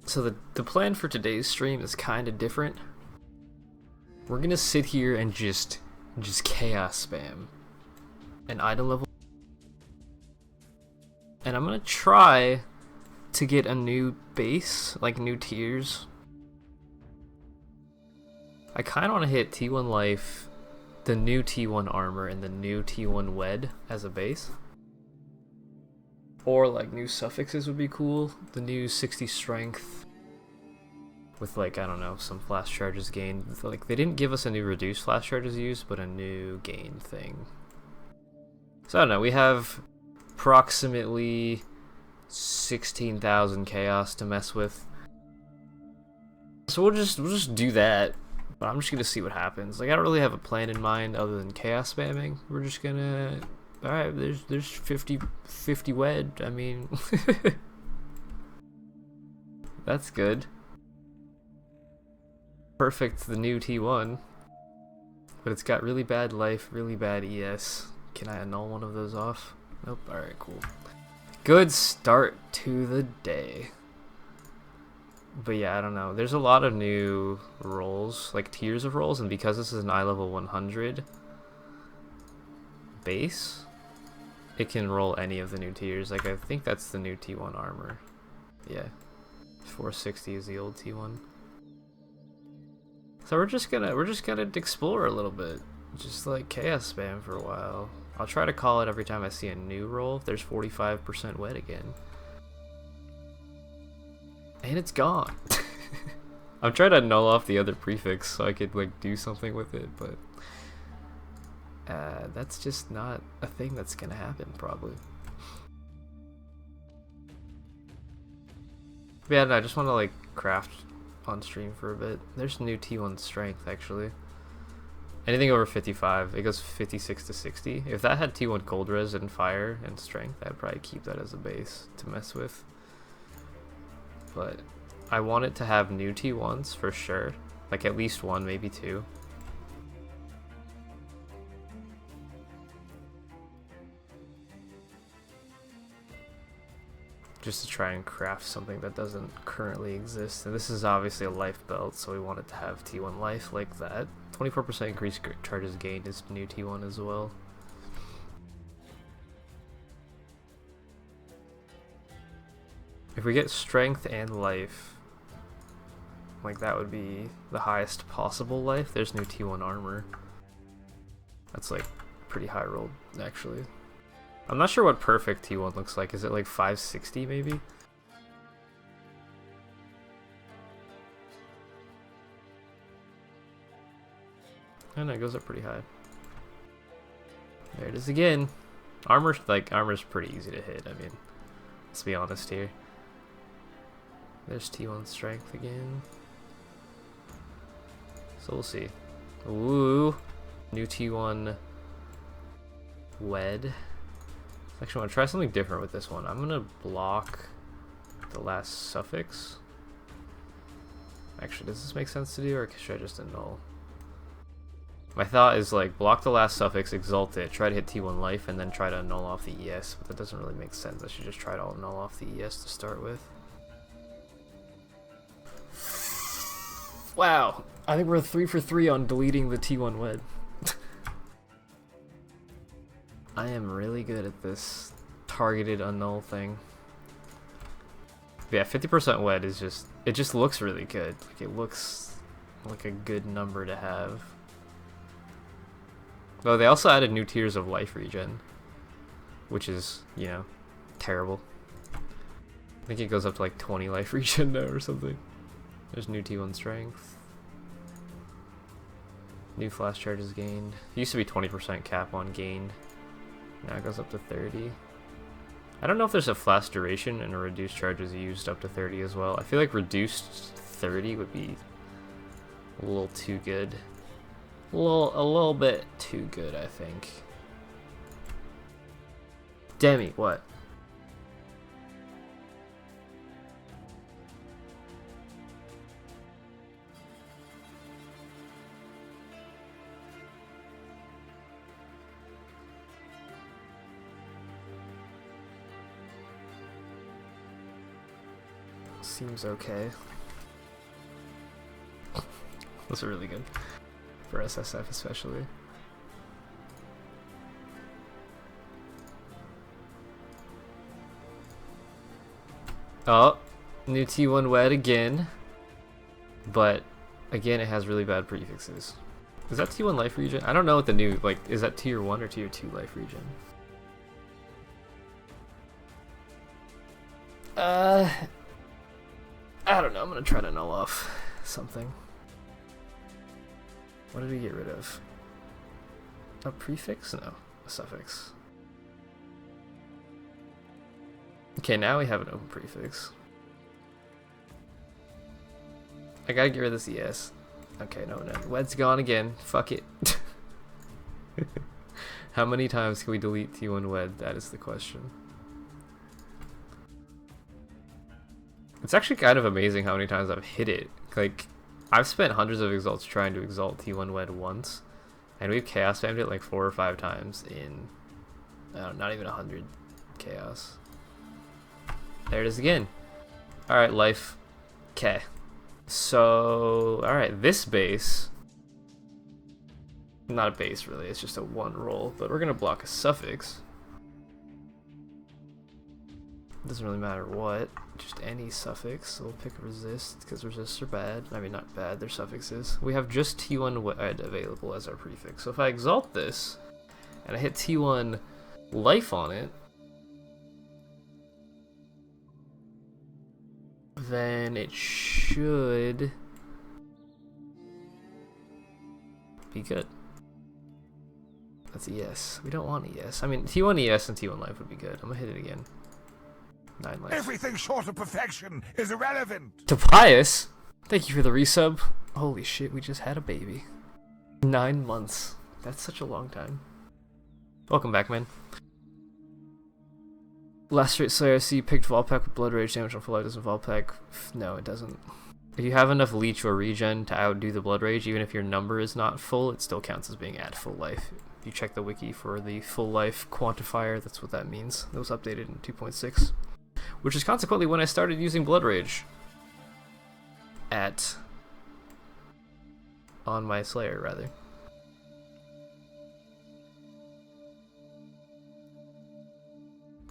So the plan for today's stream is kind of different. We're gonna sit here and just chaos spam an item level, and I'm gonna try to get a new base, like new tiers. I kind of want to hit T1 life, the new T1 armor, and the new T1 wed as a base. Or like new suffixes would be cool. The new 60 strength with like, I don't know, some flash charges gained. Like they didn't give us a new reduced flash charges used, but a new gain thing. So I don't know, we have approximately 16,000 chaos to mess with. So we'll just do that. But I'm just gonna see what happens. Like I don't really have a plan in mind other than chaos spamming. We're just gonna, all right. There's 50 wed. I mean, that's good. Perfect. The new T1, but it's got really bad life, really bad ES. Can I annul one of those off? Nope. All right, cool. Good start to the day. But yeah, I don't know. There's a lot of new roles, like tiers of roles, and because this is an eye level 100 base, it can roll any of the new tiers. Like I think that's the new T1 armor. Yeah, 460 is the old T1. So we're just gonna explore a little bit, just like chaos spam for a while. I'll try to call it every time I see a new roll. There's 45% wed again. And it's gone. I'm trying to null off the other prefix so I could like do something with it, but that's just not a thing that's gonna happen probably. But yeah, no, I just want to like craft on stream for a bit. There's new T1 strength actually. Anything over 55, it goes 56 to 60. If that had T1 cold res and fire and strength, I'd probably keep that as a base to mess with. But I want it to have new T1s for sure. Like at least one, maybe two. Just to try and craft something that doesn't currently exist. And this is obviously a life belt, so we want it to have T1 life like that. 24% increased charges gained is new T1 as well. If we get strength and life, like that would be the highest possible life. There's new T1 armor. That's like pretty high rolled actually. I'm not sure what perfect T1 looks like. Is it like 560 maybe? And it goes up pretty high. There it is again. Armor's pretty easy to hit. I mean, let's be honest here. There's T1 strength again. So we'll see. Ooh, new T1 wed. Actually, I want to try something different with this one. I'm gonna block the last suffix. Actually, does this make sense to do, or should I just annul? My thought is like block the last suffix, exalt it, try to hit T1 life, and then try to annul off the ES. But that doesn't really make sense. I should just try to annul off the ES to start with. Wow, I think we're 3 for 3 on deleting the T1 wed. I am really good at this targeted annul thing. But yeah, 50% wed is just, it just looks really good. Like it looks like a good number to have. Though they also added new tiers of life regen, which is, you know, terrible. I think it goes up to like 20 life regen now or something. There's new T1 strength. New flash charges gained. It used to be 20% cap on gained. Now it goes up to 30. I don't know if there's a flash duration and a reduced charges used up to 30 as well. I feel like reduced 30 would be a little too good. A little bit too good, I think. Demi, what? Seems okay. Those are really good. For SSF especially. Oh, new T1 wed again. But again, it has really bad prefixes. Is that T1 life region? I don't know what the new, like, is that tier 1 or tier 2 life region? I don't know. I'm gonna try to null off something. What did we get rid of? A prefix? No, a suffix. Okay, now we have an open prefix. I gotta get rid of this ES. Okay, no. Wed's gone again. Fuck it. How many times can we delete T1 wed? That is the question. It's actually kind of amazing how many times I've hit it. Like, I've spent hundreds of exalts trying to exalt T1 wed once, and we've chaos spammed it like 4 or 5 times in, not even 100 chaos. There it is again. Alright, life. Okay. So, alright, this base, not a base really, it's just a 1 roll, but we're gonna block a suffix. Doesn't really matter what, just any suffix. So we'll pick resist because resists are bad. I mean, not bad, they're suffixes. We have just T1 wed available as our prefix. So if I exalt this and I hit T1 life on it, then it should be good. That's a yes. We don't want a yes. I mean, T1 ES and T1 life would be good. I'm gonna hit it again. 9 life. Everything short of perfection is irrelevant. Tobias, thank you for the resub. Holy shit, we just had a baby. 9 months. That's such a long time. Welcome back, man. Last straight Slayer, see picked Volpack with Blood Rage damage on full life. Doesn't Volpack? No, it doesn't. If you have enough leech or regen to outdo the Blood Rage, even if your number is not full, it still counts as being at full life. If you check the wiki for the full life quantifier, that's what that means. That was updated in 2.6. Which is consequently when I started using Blood Rage. On my Slayer, rather.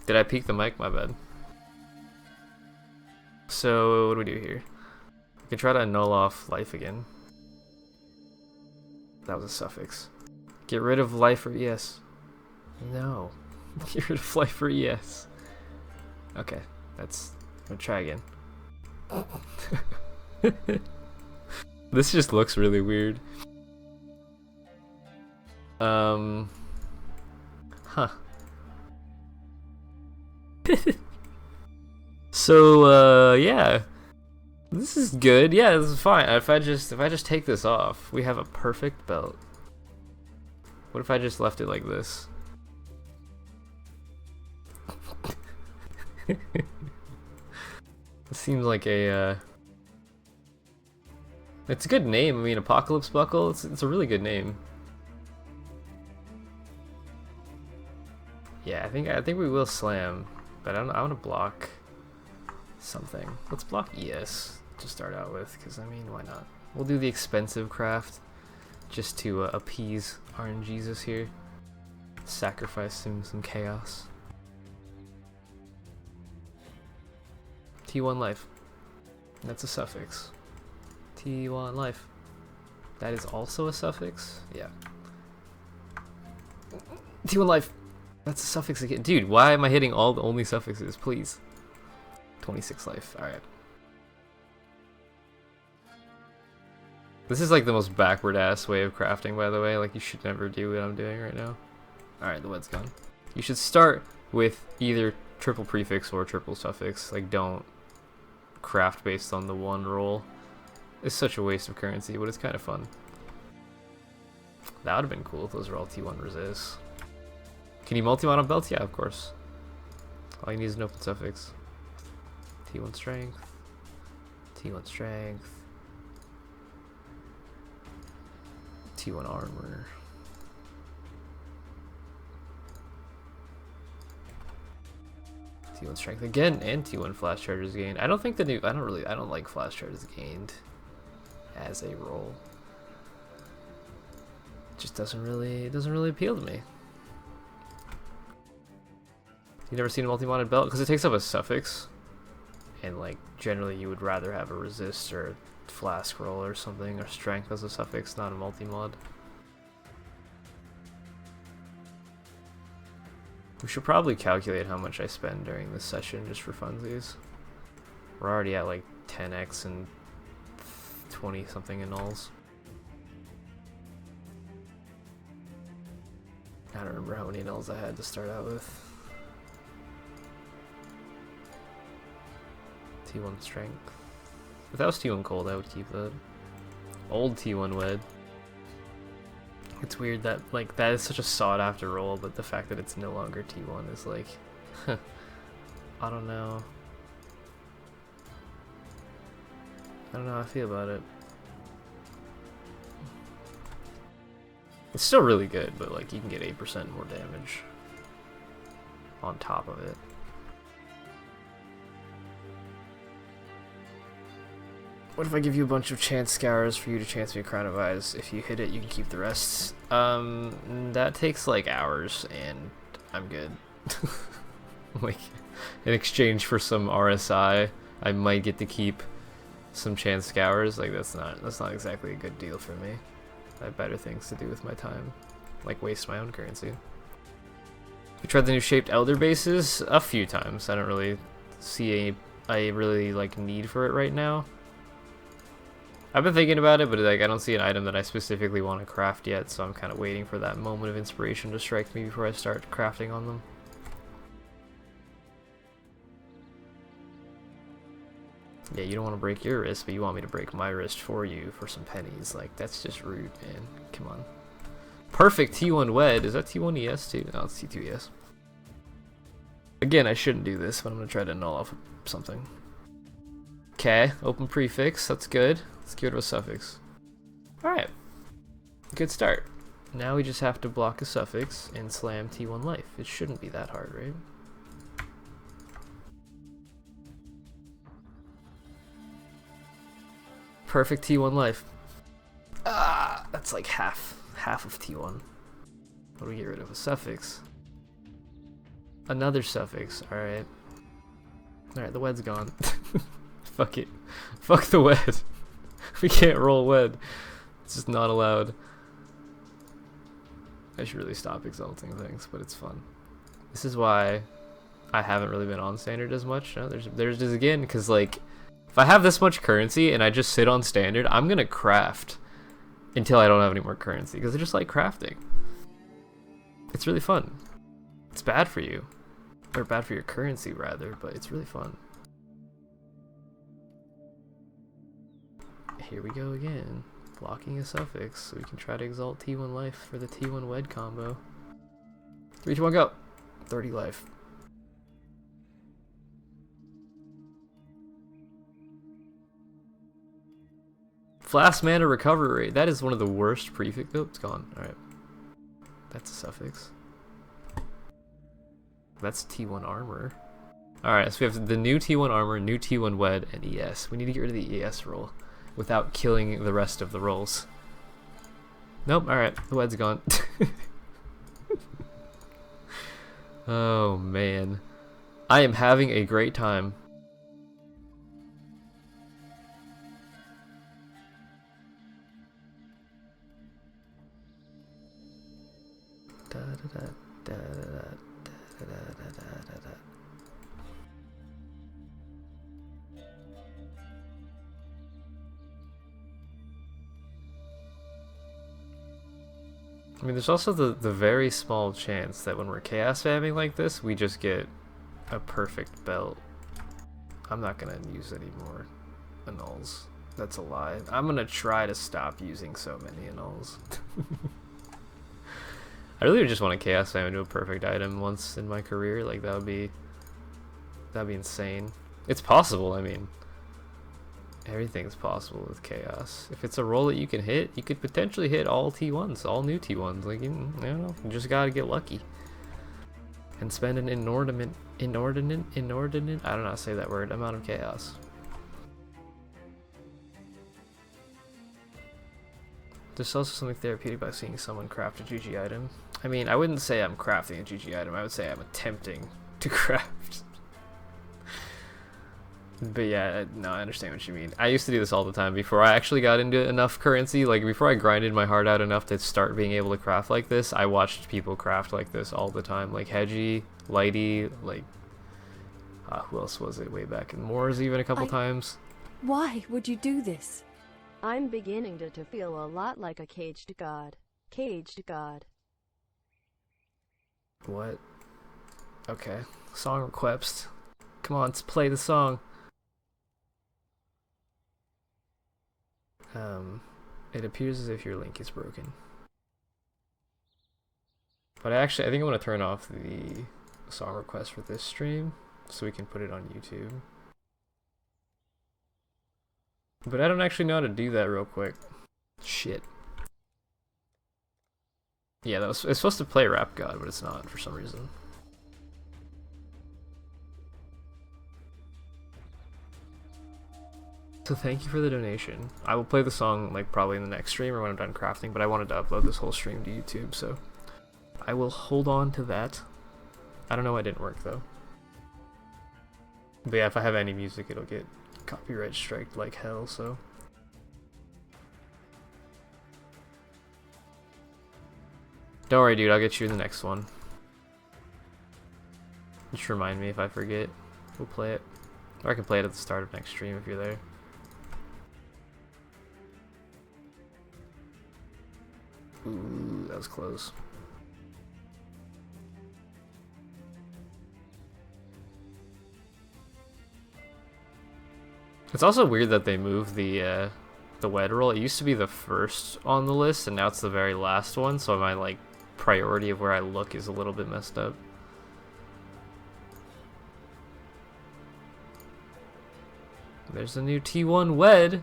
Did I peek the mic? My bad. So, what do we do here? We can try to null off life again. That was a suffix. Get rid of life or ES. No. Get rid of life or ES. Okay, I'm gonna try again. This just looks really weird. Huh. So, yeah. This is good. Yeah, this is fine. If I just take this off, we have a perfect belt. What if I just left it like this? It seems like a it's a good name. I mean, Apocalypse Buckle, it's a really good name. Yeah, I think we will slam, but I want to block something. Let's block ES to start out with, because I mean, why not? We'll do the expensive craft just to appease RNGesus here. Sacrifice him some chaos. T1 life. That's a suffix. T1 life. That is also a suffix? Yeah. T1 life. That's a suffix again. Dude, why am I hitting all the only suffixes? Please. 26 life. Alright. This is like the most backward ass way of crafting, by the way. Like, you should never do what I'm doing right now. Alright, the wed's gone. You should start with either triple prefix or triple suffix. Like, don't craft based on the 1 roll. It's such a waste of currency, but it's kind of fun. That would have been cool if those were all T1 resists. Can you multi-mod on belts? Yeah, of course. All you need is an open suffix. T1 strength. T1 strength. T1 armor. T1 strength again, and T1 flash charges gained. I don't think the new, I don't like flash charges gained as a roll. It just doesn't really appeal to me. You never seen a multi-modded belt? Because it takes up a suffix, and like generally you would rather have a resist or a flask roll or something, or strength as a suffix, not a multi-mod. We should probably calculate how much I spend during this session just for funsies. We're already at like 10x and 20 something in nulls. I don't remember how many nulls I had to start out with. T1 strength. If that was T1 cold, I would keep that. Old T1 wed. It's weird that like that is such a sought after role, but the fact that it's no longer T1 is like, I don't know. I don't know how I feel about it. It's still really good, but like you can get 8% more damage on top of it. What if I give you a bunch of chance scours for you to chance me a crown of eyes? If you hit it, you can keep the rest. That takes like hours, and I'm good. Like, in exchange for some RSI, I might get to keep some chance scours. Like that's not exactly a good deal for me. I have better things to do with my time, like waste my own currency. We tried the new shaped elder bases a few times. I don't really see a really like need for it right now. I've been thinking about it, but like I don't see an item that I specifically want to craft yet, so I'm kind of waiting for that moment of inspiration to strike me before I start crafting on them. Yeah, you don't want to break your wrist, but you want me to break my wrist for you for some pennies. Like, that's just rude, man. Come on. Perfect T1 wed. Is that T1 ES too? No, it's T2 ES. Again, I shouldn't do this, but I'm going to try to null off something. Okay, open prefix. That's good. Let's get rid of a suffix. Alright. Good start. Now we just have to block a suffix and slam T1 life. It shouldn't be that hard, right? Perfect T1 life. Ah, that's like half of T1. What do we get rid of? A suffix. Another suffix. Alright. Alright, the wed's gone. Fuck it. Fuck the wed. We can't roll wed. It's just not allowed. I should really stop exalting things, but it's fun. This is why I haven't really been on standard as much. No, there's just again, because like, if I have this much currency and I just sit on standard, I'm gonna craft until I don't have any more currency, because I just like crafting. It's really fun. It's bad for you, or bad for your currency rather, but it's really fun. Here we go again, blocking a suffix so we can try to exalt T1 life for the T1 wed combo. 3, 2, 1, go. 30 life. Flask mana recovery rate. That is one of the worst prefix. Oh, it's gone. Alright. That's a suffix. That's T1 armor. Alright, so we have the new T1 armor, new T1 wed, and ES. We need to get rid of the ES roll without killing the rest of the rolls. Nope, alright. The wed's gone. Oh, man. I am having a great time. I mean, there's also the very small chance that when we're chaos spamming like this, we just get a perfect belt. I'm not gonna use any more annulls. That's a lie. I'm gonna try to stop using so many annulls. I really just want to chaos spam into a perfect item once in my career. Like that'd be insane. It's possible. I mean, everything's possible with chaos. If it's a roll that you can hit, you could potentially hit all T1s, all new T1s. Like, you don't know, you just gotta get lucky. and spend an inordinate, I don't know how to say that word, amount of chaos. There's also something therapeutic by seeing someone craft a GG item. I mean, I wouldn't say I'm crafting a GG item, I would say I'm attempting to craft. But yeah, no, I understand what you mean. I used to do this all the time before I actually got into enough currency. Like, before I grinded my heart out enough to start being able to craft like this, I watched people craft like this all the time. Like Hedgie, Lighty, like... who else was it way back? In Moors even a couple times. Why would you do this? I'm beginning to feel a lot like a caged god. Caged god. What? Okay. Song request. Come on, let's play the song. It appears as if your link is broken. But I think I'm gonna turn off the song request for this stream so we can put it on YouTube. But I don't actually know how to do that real quick. Shit. Yeah, it's supposed to play Rap God, but it's not for some reason. So thank you for the donation. I will play the song like probably in the next stream or when I'm done crafting, but I wanted to upload this whole stream to YouTube, so I will hold on to that. I don't know why it didn't work though. But yeah, if I have any music, it'll get copyright striked like hell, so. Don't worry, dude, I'll get you the next one. Just remind me if I forget. We'll play it. Or I can play it at the start of next stream if you're there. Ooh, that was close. It's also weird that they moved the wed roll. It used to be the first on the list, and now it's the very last one, so my like priority of where I look is a little bit messed up. There's a new T1 wed.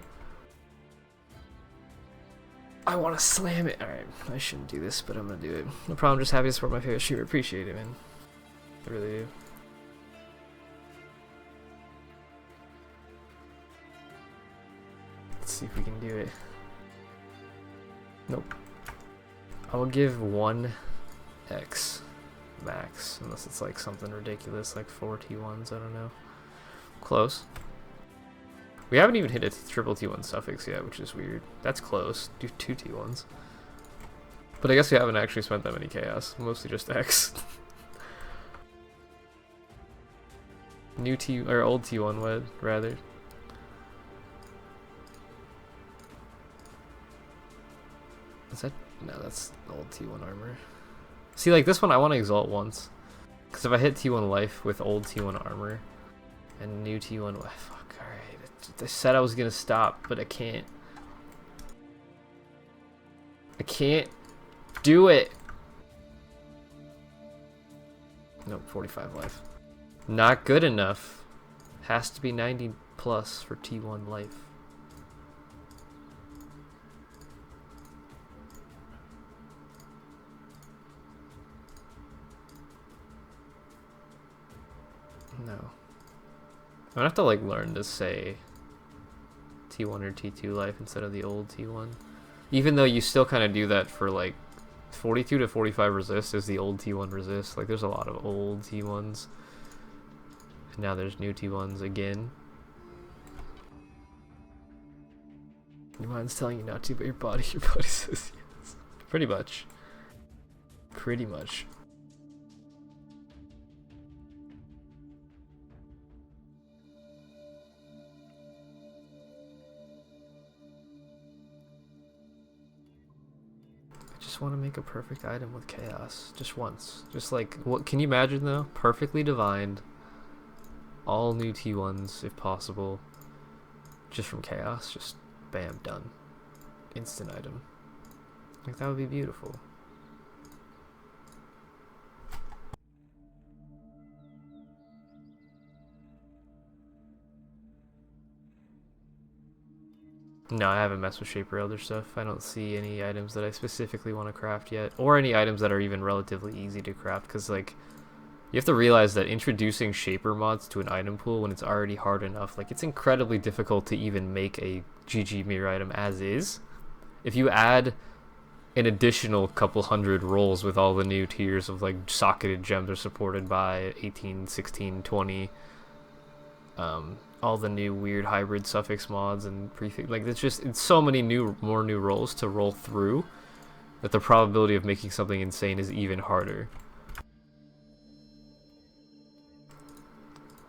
I want to slam it. Alright, I shouldn't do this, but I'm gonna do it. No problem, just happy to support my favorite streamer. Appreciate it, man. I really do. Let's see if we can do it. Nope. I will give 1x max, unless it's like something ridiculous, like 4 T1s, I don't know. Close. We haven't even hit a triple T1 suffix yet, which is weird. That's close. Do 2 T1s. But I guess we haven't actually spent that many chaos. Mostly just X. New T or old T1 wed, rather. Is that no? That's old T1 armor. See, like this one, I want to exalt once, because if I hit T1 life with old T1 armor and new T1, fuck. All right. I said I was gonna stop, but I can't. I can't do it. Nope, 45 life. Not good enough. Has to be 90 plus for T1 life. No. I'm gonna have to like learn to say T1 or T2 life instead of the old T1. Even though you still kind of do that for like 42 to 45 resist is the old T1 resist. Like there's a lot of old T1s. And now there's new T1s again. Your mind's telling you not to, but your body says yes. Pretty much. Pretty much. Want to make a perfect item with chaos just once. Just like, what can you imagine though? Perfectly divined, all new T1s if possible, just from chaos. Just bam, done, instant item. Like that would be beautiful. No, I haven't messed with Shaper Elder stuff. I don't see any items that I specifically want to craft yet, or any items that are even relatively easy to craft, because like You have to realize that introducing shaper mods to an item pool when it's already hard enough, like it's incredibly difficult to even make a GG mirror item as is. If you add an additional couple hundred rolls with all the new tiers of like socketed gems are supported by 18, 16, 20, all the new weird hybrid suffix mods and prefix, like it's so many more new rolls to roll through that the probability of making something insane is even harder.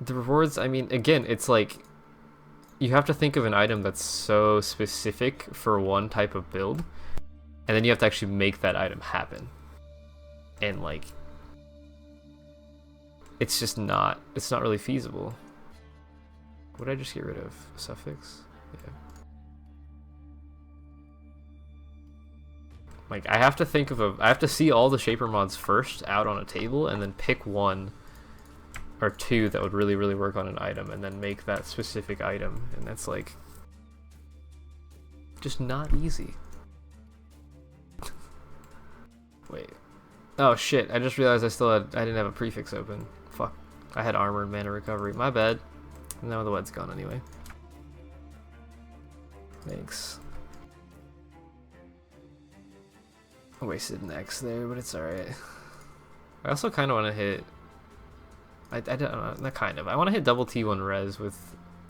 The rewards, I mean, again, it's like you have to think of an item that's so specific for one type of build, and then you have to actually make that item happen. And like it's just not really feasible. What did I just get rid of? A suffix? Yeah. Like I have to see all the shaper mods first out on a table and then pick one or two that would really work on an item and then make that specific item, and that's like just not easy. Wait. Oh shit, I just realized I didn't have a prefix open. Fuck. I had armor and mana recovery. My bad. Now the wed's gone anyway. Thanks. I wasted an X there, but it's alright. I also kind of want to hit... I don't know, not kind of. I want to hit double T1 res with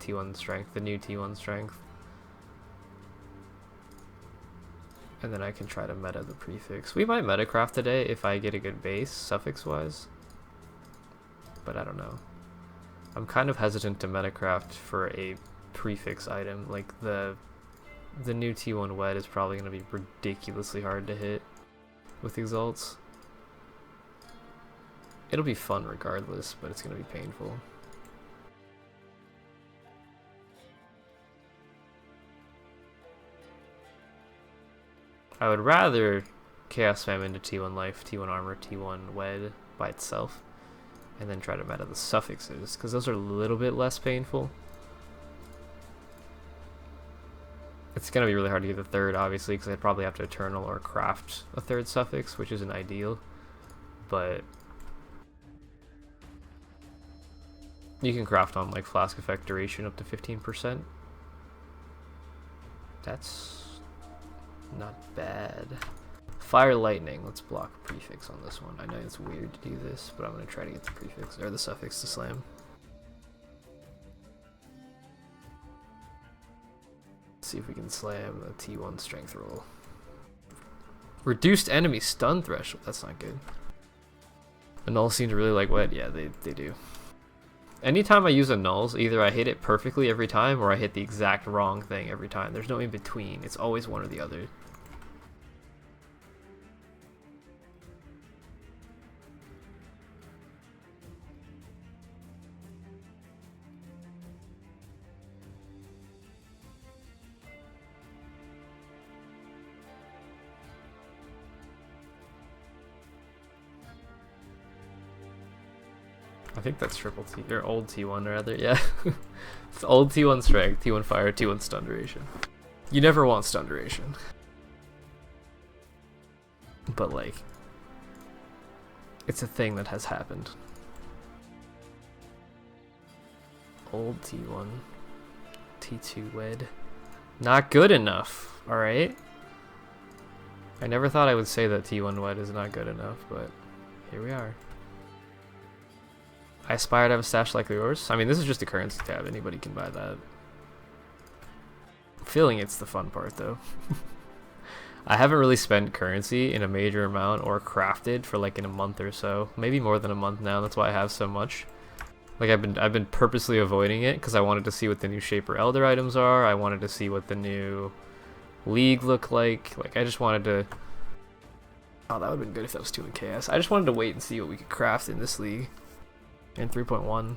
T1 strength, the new T1 strength. And then I can try to meta the prefix. We might metacraft today if I get a good base, suffix-wise. But I don't know. I'm kind of hesitant to metacraft for a prefix item. Like the new T1 wed is probably going to be ridiculously hard to hit with Exalts. It'll be fun regardless, but it's going to be painful. I would rather Chaos Spam into T1 life, T1 armor, T1 wed by itself, and then try to meta the suffixes, because those are a little bit less painful. It's going to be really hard to get the third, obviously, because I'd probably have to Eternal or craft a third suffix, which isn't ideal, but you can craft on like Flask Effect duration up to 15%. That's not bad. Fire Lightning. Let's block prefix on this one. I know it's weird to do this, but I'm going to try to get the prefix or the suffix to slam. Let's see if we can slam a T1 strength roll. Reduced enemy stun threshold. That's not good. Annul seem to really like wed. Yeah, they do. Anytime I use annuls, either I hit it perfectly every time or I hit the exact wrong thing every time. There's no in between. It's always one or the other. I think that's triple T, or old T1 rather, yeah. It's old T1 strength, T1 fire, T1 stun duration. You never want stun duration. But like, it's a thing that has happened. Old T1, T2 wed. Not good enough, alright? I never thought I would say that T1 wed is not good enough, but here we are. I aspire to have a stash like yours. I mean, this is just a currency tab. Anybody can buy that. I'm feeling it's the fun part, though. I haven't really spent currency in a major amount or crafted for like in a month or so. Maybe more than a month now. That's why I have so much. Like I've been purposely avoiding it because I wanted to see what the new Shaper Elder items are. I wanted to see what the new League look like. Like I just wanted to... Oh, that would have been good if that was 2 in Chaos. I just wanted to wait and see what we could craft in this league. In 3.1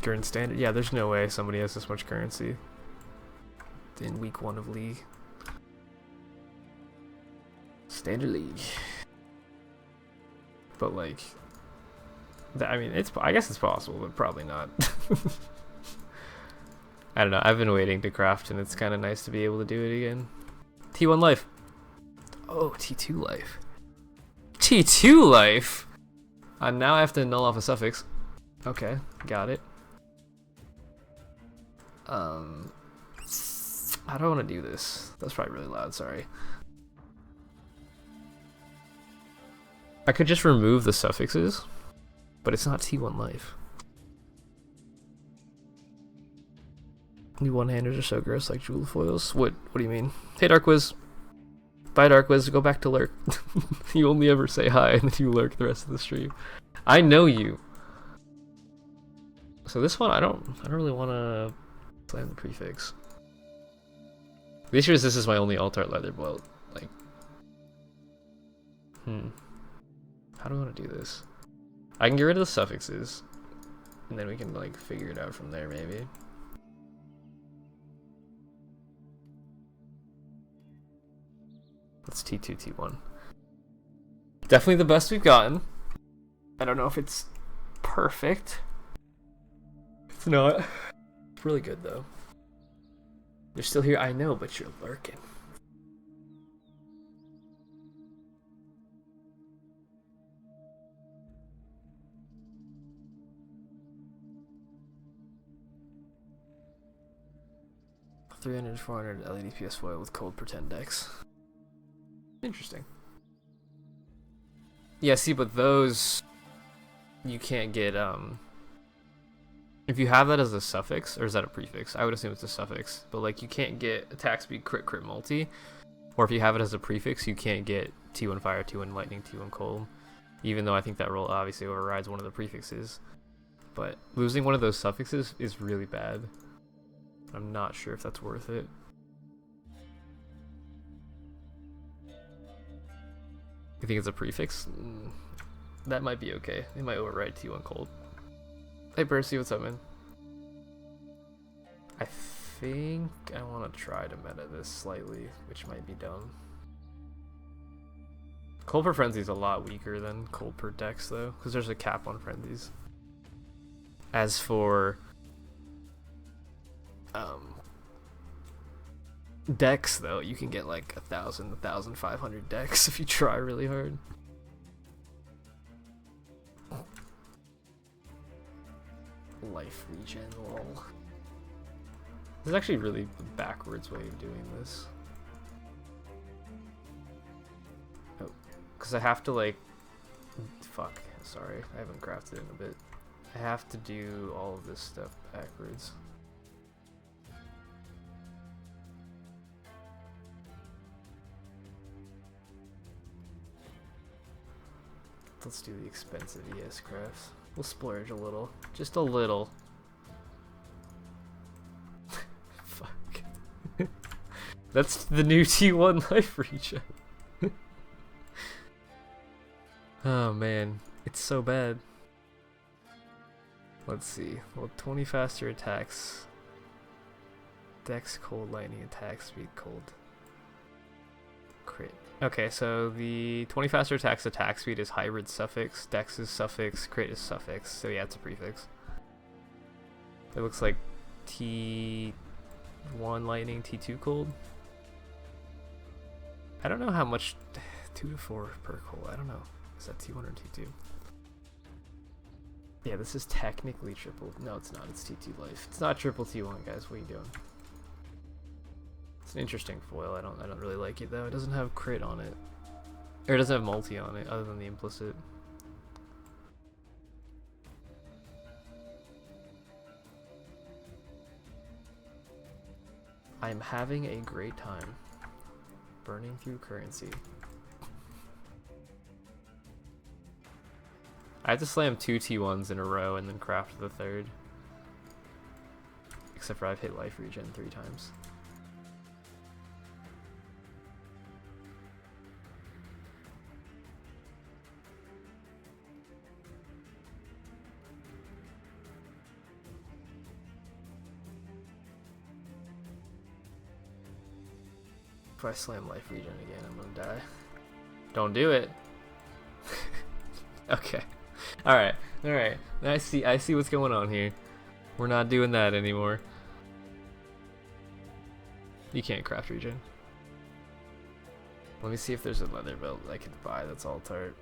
during standard. Yeah, there's no way somebody has this much currency in week 1 of league. Standard league. But like, I mean, I guess it's possible, but probably not. I don't know. I've been waiting to craft, and it's kind of nice to be able to do it again. T1 life. Oh, T2 life. T2 life. Now I have to null off a suffix. Okay, got it. How do I want to do this? That's probably really loud, sorry. I could just remove the suffixes, but it's not T1 life. New one-handers are so gross, like jewel foils. What do you mean? Hey, Darkwiz. Bye, Darkwiz. Go back to lurk. You only ever say hi, and then you lurk the rest of the stream. I know you. So this one, I don't really want to slam the prefix. The issue is this is my only alt-art leather belt. Like, how do I want to do this? I can get rid of the suffixes, and then we can like figure it out from there, maybe. That's T2, T1. Definitely the best we've gotten. I don't know if it's perfect. It's not. It's really good though. You're still here, I know, but you're lurking. $300, $400 LED PS foil with cold pretend decks. Interesting. Yeah, see, but those you can't get if you have that as a suffix, or is that a prefix? I would assume it's a suffix, but like you can't get attack speed crit crit multi, or if you have it as a prefix, you can't get T1 fire, T1 lightning, T1 cold, even though I think that roll obviously overrides one of the prefixes. But losing one of those suffixes is really bad. I'm not sure if that's worth it. You think it's a prefix? That might be okay. It might override T1 cold. Hey Percy, what's up, man? I think I want to try to meta this slightly, which might be dumb. Cold per frenzy is a lot weaker than cold per dex though, because there's a cap on frenzies. As for decks though, you can get like 1,000, 1,500 decks if you try really hard. Life regen, lol. This is actually really a backwards way of doing this. Oh, because I have to like, fuck, sorry, I haven't crafted it in a bit. I have to do all of this stuff backwards. Let's do the expensive ES crafts. We'll splurge a little. Just a little. Fuck. That's the new T1 life regen. Oh man, it's so bad. Let's see. Well, 20 faster attacks. Dex cold, lightning attack, speed cold. Crit. Okay, so the 20 faster attacks attack speed is hybrid suffix, dex is suffix, crit is suffix, so yeah, it's a prefix. It looks like T1 lightning, T2 cold. I don't know how much, 2 to 4 per cold, I don't know. Is that T1 or T2? Yeah, this is technically triple, no it's not, it's T2 life. It's not triple T1 guys, what are you doing? It's an interesting foil. I don't really like it though. It doesn't have crit on it, or it doesn't have multi on it, other than the implicit. I'm having a great time burning through currency. I had to slam 2 T1s in a row and then craft the third. Except for I've hit life regen 3 times. If I slam life regen again, I'm gonna die. Don't do it. Okay. Alright. Alright. I see what's going on here. We're not doing that anymore. You can't craft regen. Let me see if there's a leather belt I could buy that's all tart.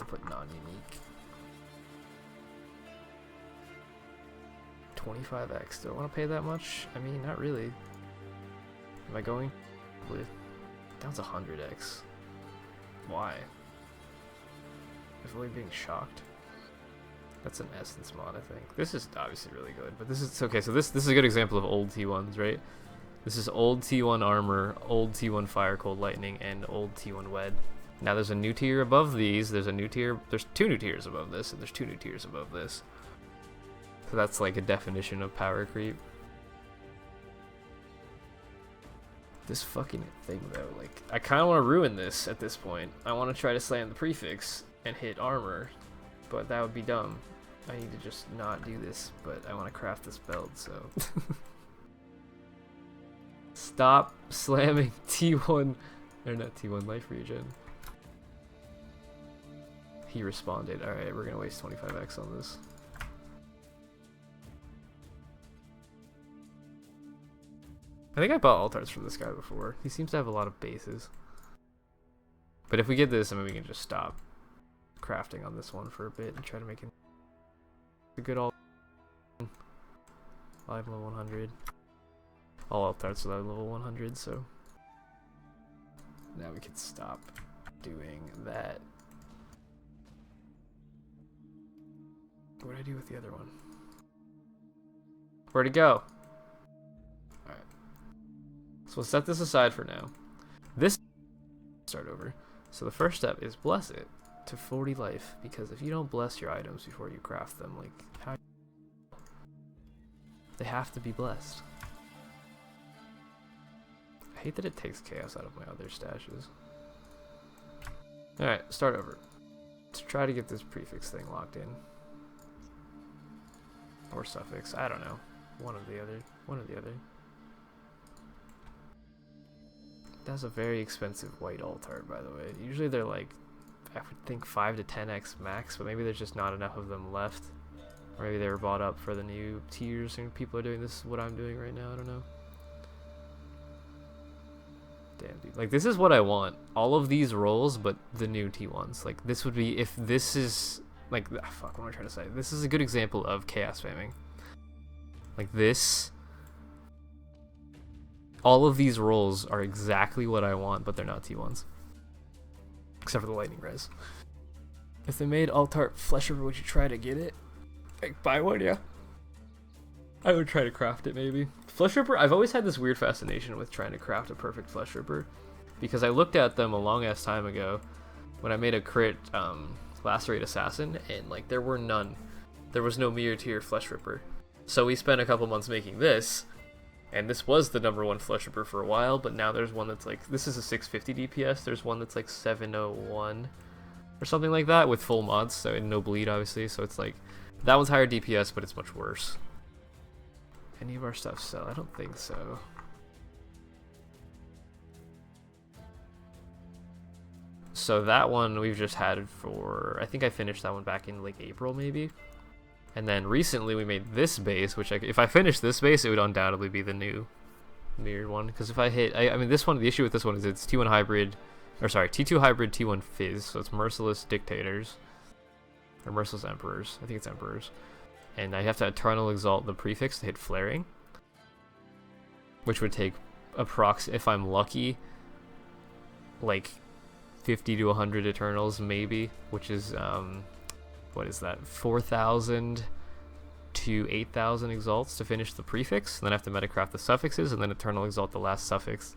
put non-unique. 25x. Do I want to pay that much? I mean, not really. Am I going? Down to 100x. Why? Avoid being shocked. That's an essence mod, I think. This is obviously really good, but this is okay. So this is a good example of old T1s, right? This is old T1 armor, old T1 fire, cold lightning, and old T1 wed. Now there's a new tier above these. There's a new tier. There's 2 new tiers above this, and there's 2 new tiers above this. So that's like a definition of power creep. This fucking thing though, like, I kind of want to ruin this at this point. I want to try to slam the prefix and hit armor, but that would be dumb. I need to just not do this, but I want to craft this belt, so. Stop slamming T1, or not T1, life regen. He responded. Alright, we're gonna waste 25x on this. I think I bought alt arts from this guy before. He seems to have a lot of bases. But if we get this, I mean, we can just stop crafting on this one for a bit and try to make it a good alt. Live level 100. All alt arts are level 100, so now we can stop doing that. What did I do with the other one? Where'd it go? Alright. So we'll set this aside for now. This start over. So the first step is bless it to 40 life, because if you don't bless your items before you craft them, like, how they have to be blessed. I hate that it takes chaos out of my other stashes. Alright, start over. Let's try to get this prefix thing locked in. Or suffix, I don't know. One or the other. One or the other. That's a very expensive white altar, by the way. Usually they're like, I would think 5 to 10x max, but maybe there's just not enough of them left. Or maybe they were bought up for the new tiers and people are doing this, what I'm doing right now, I don't know. Damn, dude. Like, this is what I want. All of these rolls, but the new T1s. Like, this would be, if this is, like, fuck, what am I trying to say? This is a good example of chaos spamming. Like, this. All of these rolls are exactly what I want, but they're not T1s. Except for the lightning res. If they made Altart Flesh Ripper, would you try to get it? Like, buy one, yeah. I would try to craft it, maybe. Flesh Ripper, I've always had this weird fascination with trying to craft a perfect Flesh Ripper, because I looked at them a long ass time ago when I made a crit Lacerate Assassin, and like there were none. There was no mirror tier Flesh Ripper. So we spent a couple months making this, and this was the #1 Flesh Ripper for a while, but now there's one that's like, this is a 650 DPS, there's one that's like 701 or something like that with full mods, so and no bleed obviously, so it's like, that one's higher DPS, but it's much worse. Any of our stuff sell? I don't think so. So that one we've just had for, I think I finished that one back in like April maybe. And then recently we made this base, which if I finished this base, it would undoubtedly be the new mirrored one. Because if I hit, I mean this one, the issue with this one is it's T1 hybrid, or sorry, T2 hybrid, T1 fizz. So it's merciless dictators, or merciless emperors. I think it's emperors. And I have to Eternal Exalt the prefix to hit flaring, which would take if I'm lucky, like 50 to 100 Eternals maybe, which is, what is that, 4,000 to 8,000 Exalts to finish the prefix, and then I have to metacraft the suffixes, and then Eternal Exalt the last suffix.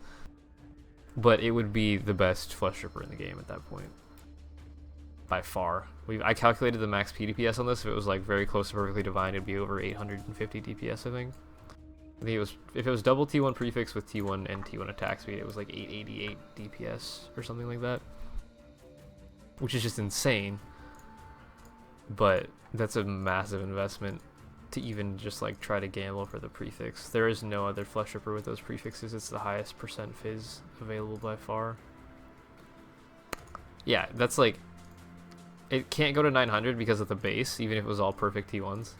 But it would be the best Flesh Ripper in the game at that point. By far. I calculated the max PDPS on this. If it was like very close to perfectly divine, it'd be over 850 DPS, I think. I think it was, if it was double T1 prefix with T1 and T1 attack speed, it was like 888 DPS or something like that. Which is just insane. But that's a massive investment to even just like try to gamble for the prefix. There is no other Flesh Ripper with those prefixes. It's the highest % fizz available by far. Yeah, that's like, it can't go to 900 because of the base, even if it was all perfect T1s.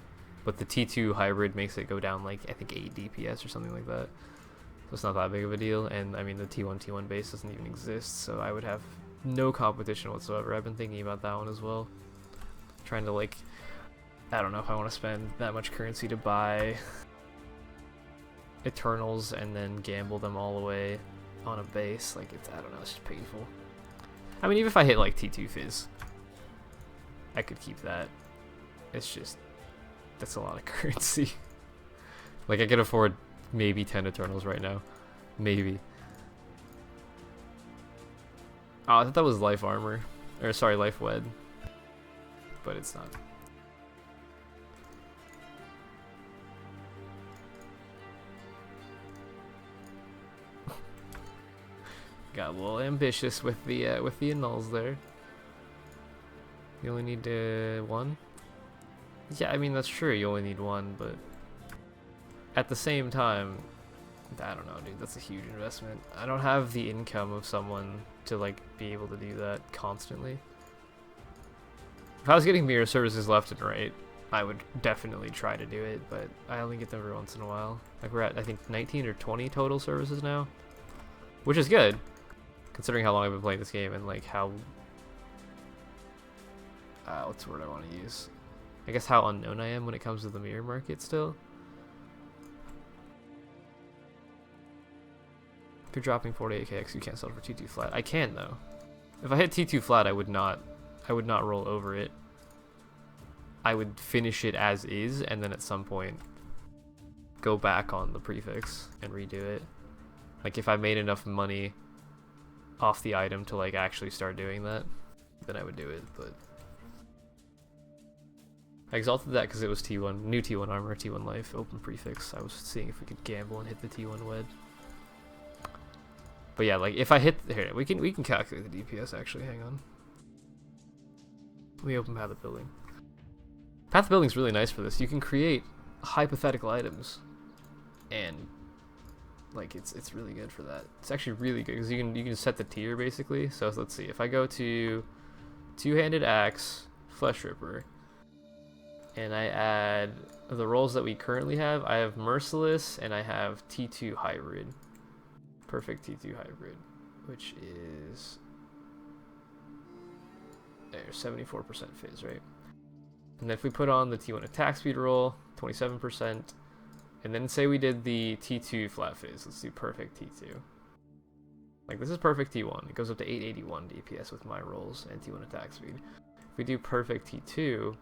But the T2 hybrid makes it go down like, I think 8 DPS or something like that. So it's not that big of a deal. And I mean, the T1 base doesn't even exist, so I would have no competition whatsoever. I've been thinking about that one as well. Trying to like, I don't know if I want to spend that much currency to buy Eternals and then gamble them all away on a base. Like, it's, I don't know, it's just painful. I mean, even if I hit like T2 Fizz, I could keep that. It's just, that's a lot of currency. Like, I could afford maybe 10 Eternals right now. Maybe. Oh, I thought that was Life Armor. Or, sorry, Life Wed. But it's not. Got a little ambitious with the annuls there. You only need one? Yeah, I mean, that's true. You only need one, but at the same time, I don't know, dude. That's a huge investment. I don't have the income of someone to, like, be able to do that constantly. If I was getting mirror services left and right, I would definitely try to do it, but I only get them every once in a while. Like, we're at, I think, 19 or 20 total services now, which is good, considering how long I've been playing this game and, like, how... what's the word I want to use? I guess how unknown I am when it comes to the mirror market still. If you're dropping 48kx, you can't sell it for T2 flat. I can, though. If I hit T2 flat, I would not roll over it. I would finish it as is, and then at some point go back on the prefix and redo it. Like, if I made enough money off the item to, like, actually start doing that, then I would do it, but... I exalted that because it was T1, new T1 armor, T1 life, open prefix. I was seeing if we could gamble and hit the T1 wed. But yeah, like, if I hit... Here, we can calculate the DPS, actually, hang on. Let me open Path of Building. Path of Building is really nice for this. You can create hypothetical items, and like it's really good for that. It's actually really good because you can set the tier basically. So let's see, if I go to two-handed axe, flesh ripper, and I add the rolls that we currently have. I have merciless and I have T2 hybrid, perfect T2 hybrid, which is there 74% fizz, right? And then if we put on the T1 attack speed roll, 27%, and then say we did the T2 flat fizz, let's do perfect T2. Like, this is perfect T1. It goes up to 881 DPS with my rolls and T1 attack speed. If we do perfect T2,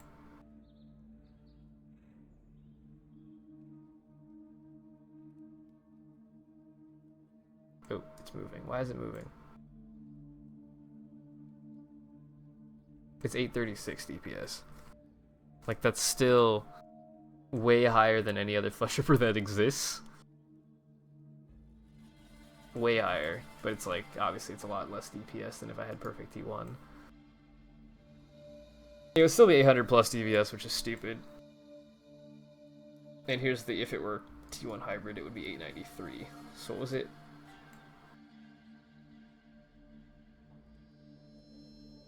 oh, it's moving. Why is it moving? It's 836 DPS. Like, that's still way higher than any other flesh ripper that exists. Way higher, but it's like, obviously it's a lot less DPS than if I had perfect T1. It would still be 800 plus DPS, which is stupid. And here's the, if it were T1 hybrid, it would be 893. So what was it?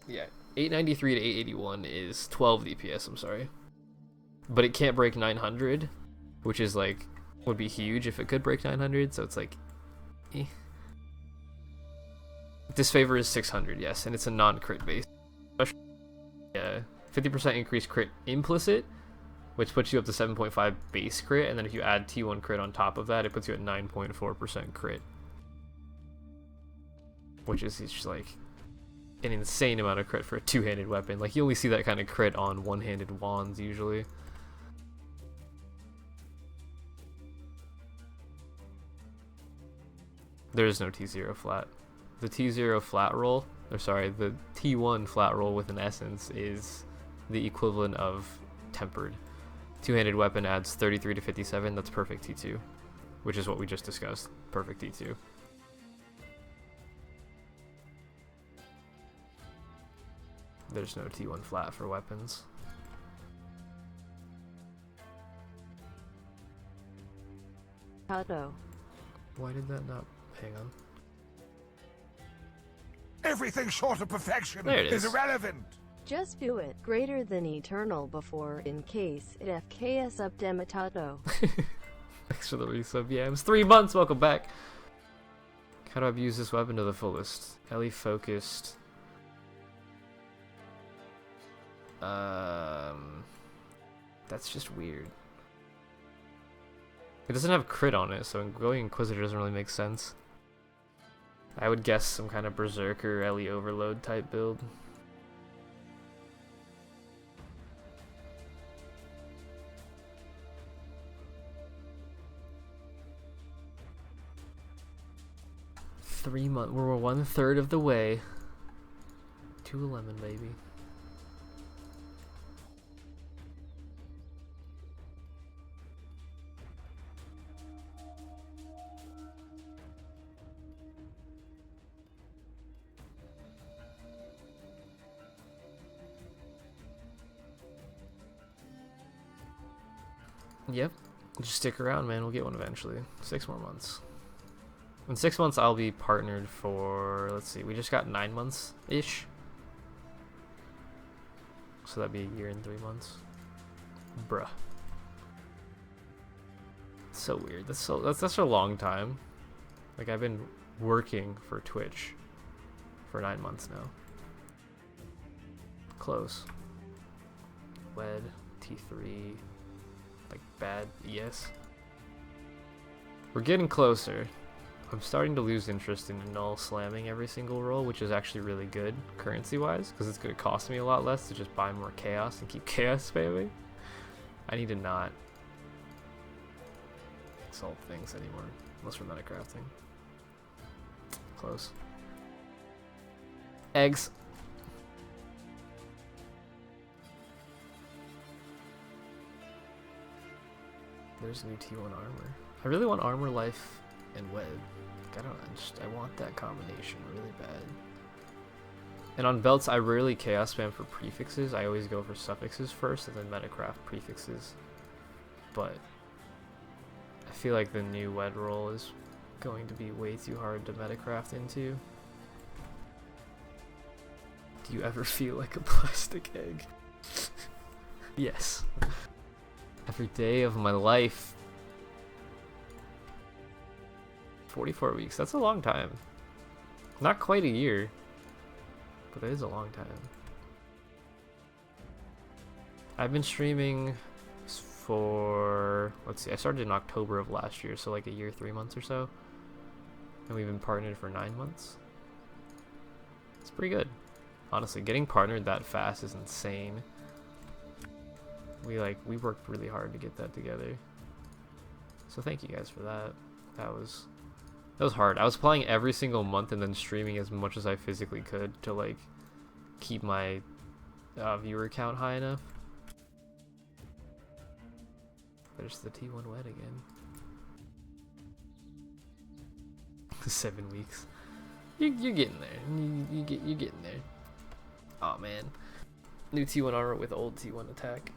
Yeah, 893 to 881 is 12 DPS, I'm sorry. But it can't break 900, which is like, would be huge if it could break 900, so it's like, eh. Disfavor is 600, yes, and it's a non-crit base. Yeah, 50% increased crit implicit, which puts you up to 7.5 base crit, and then if you add T1 crit on top of that, it puts you at 9.4% crit. Which is just like an insane amount of crit for a two-handed weapon. Like, you only see that kind of crit on one-handed wands usually. There is no T0 flat. The T0 flat roll, or sorry, the T1 flat roll with an essence is the equivalent of tempered. Two-handed weapon adds 33 to 57, that's perfect T2, which is what we just discussed, perfect T2. There's no T1 flat for weapons. Auto. Why did that not... Hang on. Everything short of perfection There it is is. irrelevant. Just do it. Greater than eternal before in case it FKS up demitato. Thanks for the resub, Yams. 3 months, welcome back. How do I abuse this weapon to the fullest? Ellie focused. That's just weird. It doesn't have crit on it, so going Inquisitor doesn't really make sense. I would guess some kind of Berserker, Ellie Overload type build. We're 1/3 of the way to 11, baby. Yep, just stick around, man. We'll get one eventually. 6 more months. In 6 months, I'll be partnered for, let's see, we just got 9 months-ish. So that'd be a year and 3 months. Bruh. It's so weird. That's such a long time. Like, I've been working for Twitch for 9 months now. Close. Wed, T3, like bad, yes. We're getting closer. I'm starting to lose interest in null slamming every single roll, which is actually really good currency-wise, because it's going to cost me a lot less to just buy more chaos and keep chaos spamming. I need to not exalt things anymore, unless we're metacrafting. Close. Eggs. There's new T1 armor. I really want armor, life, and web. Like, I want that combination really bad. And on belts, I rarely chaos spam for prefixes. I always go for suffixes first and then metacraft prefixes. But I feel like the new wed roll is going to be way too hard to metacraft into. Do you ever feel like a plastic egg? Yes. Every day of my life. 44 weeks, that's a long time. Not quite a year, but it is a long time. I've been streaming for, let's see, I started in October of last year, so like a year, 3 months or so. And we've been partnered for 9 months. It's pretty good. Honestly, getting partnered that fast is insane. We worked really hard to get that together. So thank you guys for that. That was hard. I was playing every single month and then streaming as much as I physically could to like keep my viewer count high enough. There's the T1 wed again. 7 weeks. You're getting there. You're getting there. Oh man, new T1 armor with old T1 attack.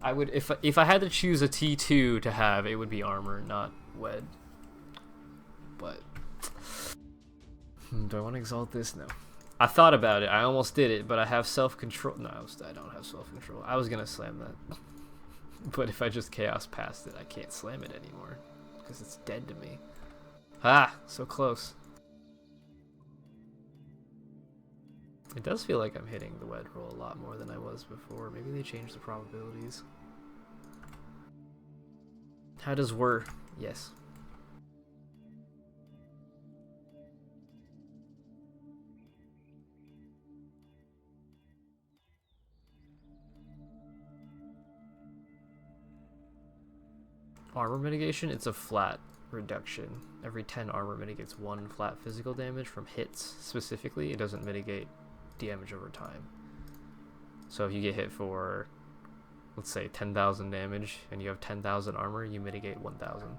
I would, if I had to choose a T2 to have, it would be armor, not wed. But do I want to exalt this? No. I thought about it. I almost did it, but I have self-control. No, I don't have self-control. I was gonna slam that, but if I just chaos past it, I can't slam it anymore because it's dead to me. Ah, so close. It does feel like I'm hitting the wed roll a lot more than I was before. Maybe they changed the probabilities. How does were? Yes. Armor mitigation, it's a flat reduction. Every 10 armor mitigates 1 flat physical damage from hits specifically. It doesn't mitigate damage over time. So if you get hit for, let's say, 10,000 damage and you have 10,000 armor, you mitigate 1,000.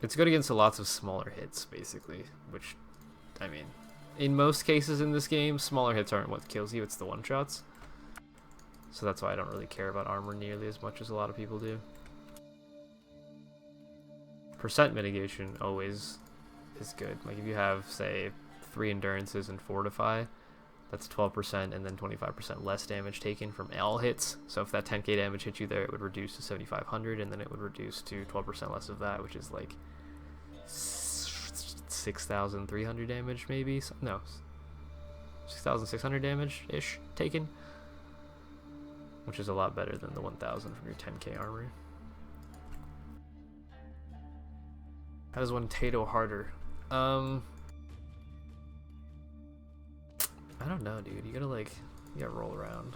It's good against lots of smaller hits, basically, which, I mean, in most cases in this game, smaller hits aren't what kills you, it's the one-shots. So that's why I don't really care about armor nearly as much as a lot of people do. Percent mitigation always is good. Like if you have, say, 3 endurances and fortify, that's 12% and then 25% less damage taken from all hits. So if that 10k damage hit you there, it would reduce to 7,500 and then it would reduce to 12% less of that, which is like 6,300 damage maybe? No. 6,600 damage-ish taken. Which is a lot better than the 1,000 from your 10k armor. How does one Tato harder? I don't know, dude. You gotta roll around.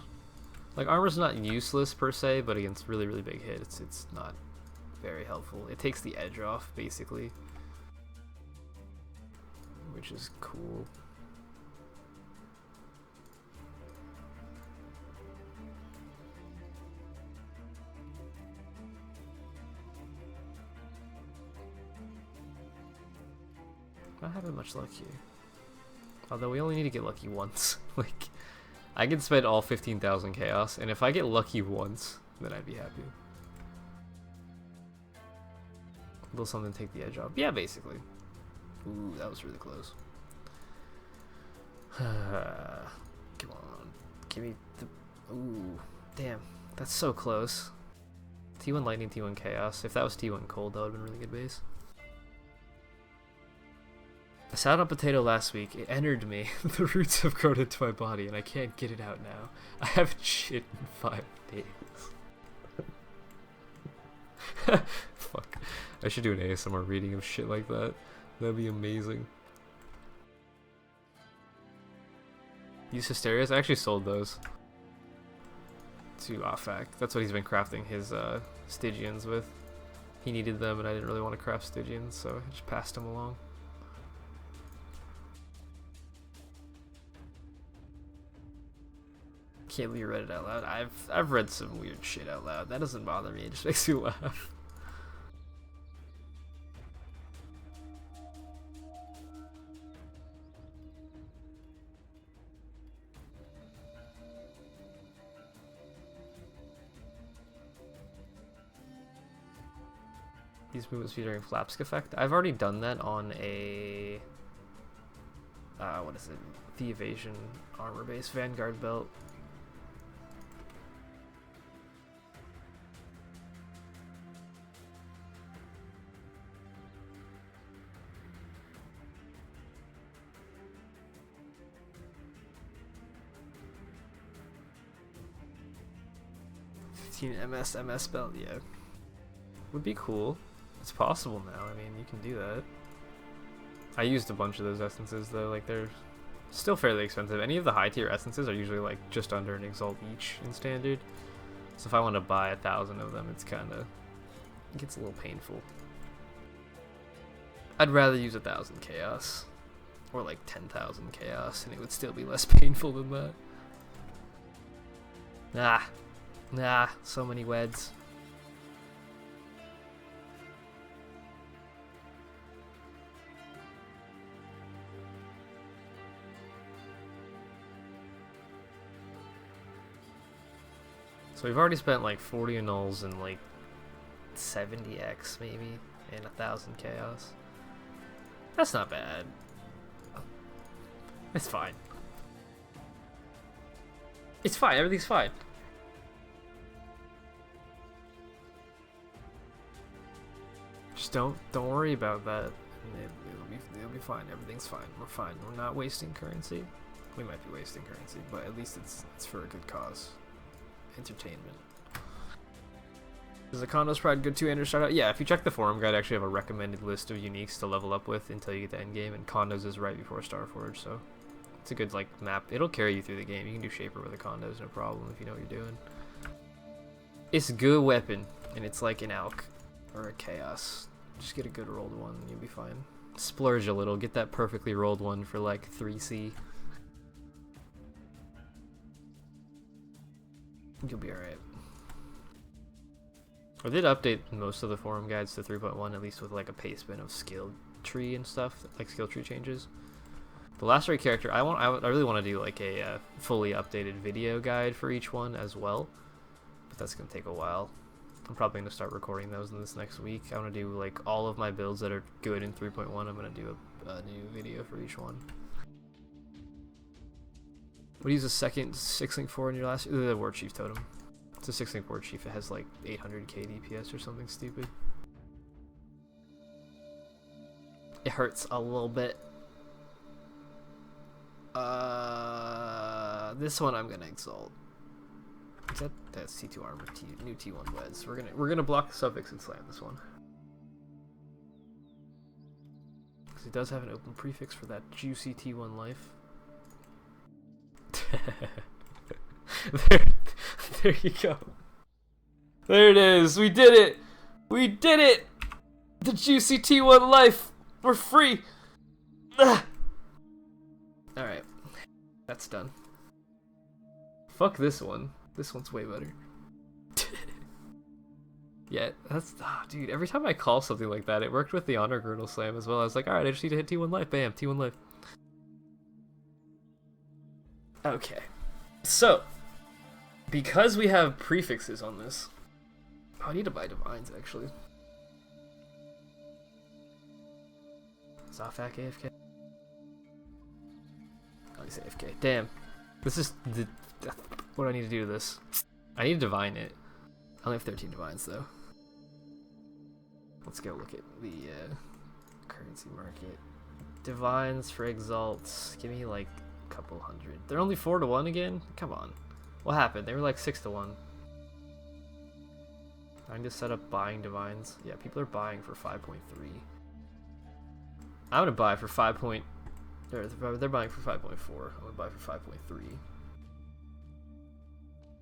Like, armor's not useless per se, but against really, really big hits, it's not very helpful. It takes the edge off, basically. Which is cool. Not having much luck here. Although we only need to get lucky once. Like, I can spend all 15,000 chaos, and if I get lucky once, then I'd be happy. Will something take the edge off? Yeah, basically. Ooh, that was really close. Come on. Give me the... Ooh, damn. That's so close. T1 Lightning, T1 Chaos. If that was T1 Cold, that would have been really good base. I sat on potato last week. It entered me. The roots have grown into my body, and I can't get it out now. I haven't shit in 5 days. Fuck. I should do an ASMR reading of shit like that. That'd be amazing. These Hysterias? I actually sold those to Afak. That's what he's been crafting his Stygians with. He needed them, and I didn't really want to craft Stygians, so I just passed him along. Can't believe you read it out loud. I've read some weird shit out loud. That doesn't bother me. It just makes me laugh. These movements featuring Flapsk effect. I've already done that on a what is it? The evasion armor base Vanguard belt. MS belt, yeah. Would be cool. It's possible now. I mean, you can do that. I used a bunch of those essences though. Like, they're still fairly expensive. Any of the high tier essences are usually like just under an Exalt each in standard. So if I want to buy 1,000 of them, it's kind of, it gets a little painful. I'd rather use 1,000 chaos or like 10,000 chaos, and it would still be less painful than that. Nah, so many weds. So we've already spent like 40 annuls and like 70x maybe, and 1,000 chaos. That's not bad. It's fine. It's fine, everything's fine. Just don't worry about that. It'll be fine. Everything's fine. We're fine. We're not wasting currency. We might be wasting currency, but at least it's for a good cause. Entertainment. Is the Condos Pride good to enter start out? Yeah, if you check the forum guide, I actually have a recommended list of uniques to level up with until you get to endgame, and Condos is right before Starforge, so it's a good like map. It'll carry you through the game. You can do Shaper with the Condos, no problem, if you know what you're doing. It's a good weapon, and it's like an Alk or a Chaos. Just get a good rolled one, and you'll be fine. Splurge a little, get that perfectly rolled one for like 3C. You'll be alright. I did update most of the forum guides to 3.1, at least with like a pacement of skill tree and stuff, like skill tree changes. The last rate character, I really want to do like a fully updated video guide for each one as well, but that's gonna take a while. I'm probably gonna start recording those in this next week. I want to do like all of my builds that are good in 3.1. I'm gonna do a new video for each one. What do you use a second 6-link for in your last? The War Chief Totem. It's a 6-link War Chief. It has like 800k DPS or something stupid. It hurts a little bit. This one I'm gonna exalt. Is that's T2 armor, new T1 weds. We're gonna block the suffix and slam this one. Because it does have an open prefix for that juicy T1 life. there, there you go. There it is. We did it. We did it. The juicy T1 life. We're free. All right, that's done. Fuck this one. This one's way better. Yeah, that's dude. Every time I call something like that, it worked with the honor girdle slam as well. I was like, all right, I just need to hit T1 life. Bam, T1 life. Okay, so because we have prefixes on this, I need to buy divines actually. Zafak AFK. Oh, he's AFK. Damn, this is the. What do I need to do to this? I need to divine it. I only have 13 divines though. Let's go look at the currency market. Divines for Exalts. Give me like a couple hundred. They're only 4-1 again? Come on. What happened? They were like 6-1. I need to set up buying divines. Yeah, people are buying for 5.3. I'm gonna buy for 5. They're buying for 5.4. I'm gonna buy for 5.3.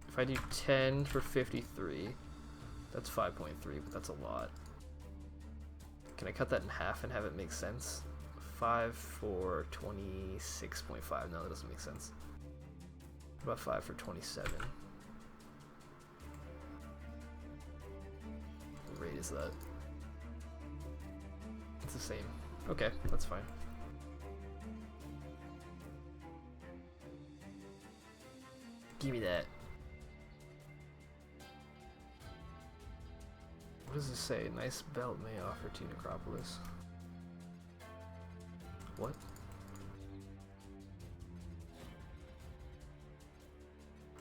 If I do 10 for 53, that's 5.3, but that's a lot. Can I cut that in half and have it make sense? 5 for 26.5. No, that doesn't make sense. What about 5 for 27? What rate is that? It's the same. Okay, that's fine. Give me that. What does this say? Nice belt may offer to Necropolis. What?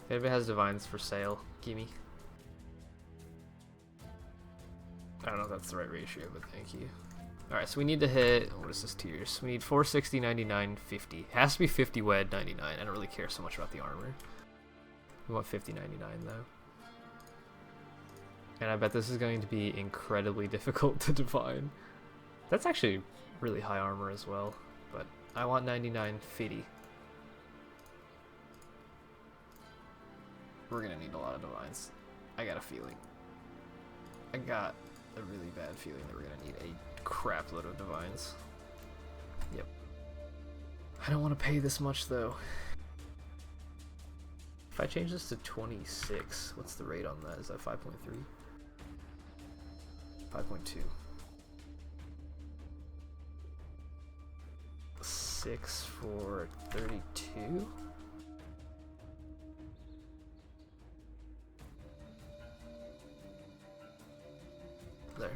If anybody has divines for sale, gimme. I don't know if that's the right ratio, but thank you. Alright, so we need to hit, what is this tiers? We need 460, 99, 50. It has to be 50 wed, 99. I don't really care so much about the armor. We want 50, 99 though. And I bet this is going to be incredibly difficult to divine. That's actually really high armor as well, but I want 99, 50. We're gonna need a lot of divines. I got a feeling. I got a really bad feeling that we're gonna need a crap load of divines. Yep. I don't want to pay this much though. If I change this to 26, what's the rate on that? Is that 5.3? 5.2. 6 for 32? There. I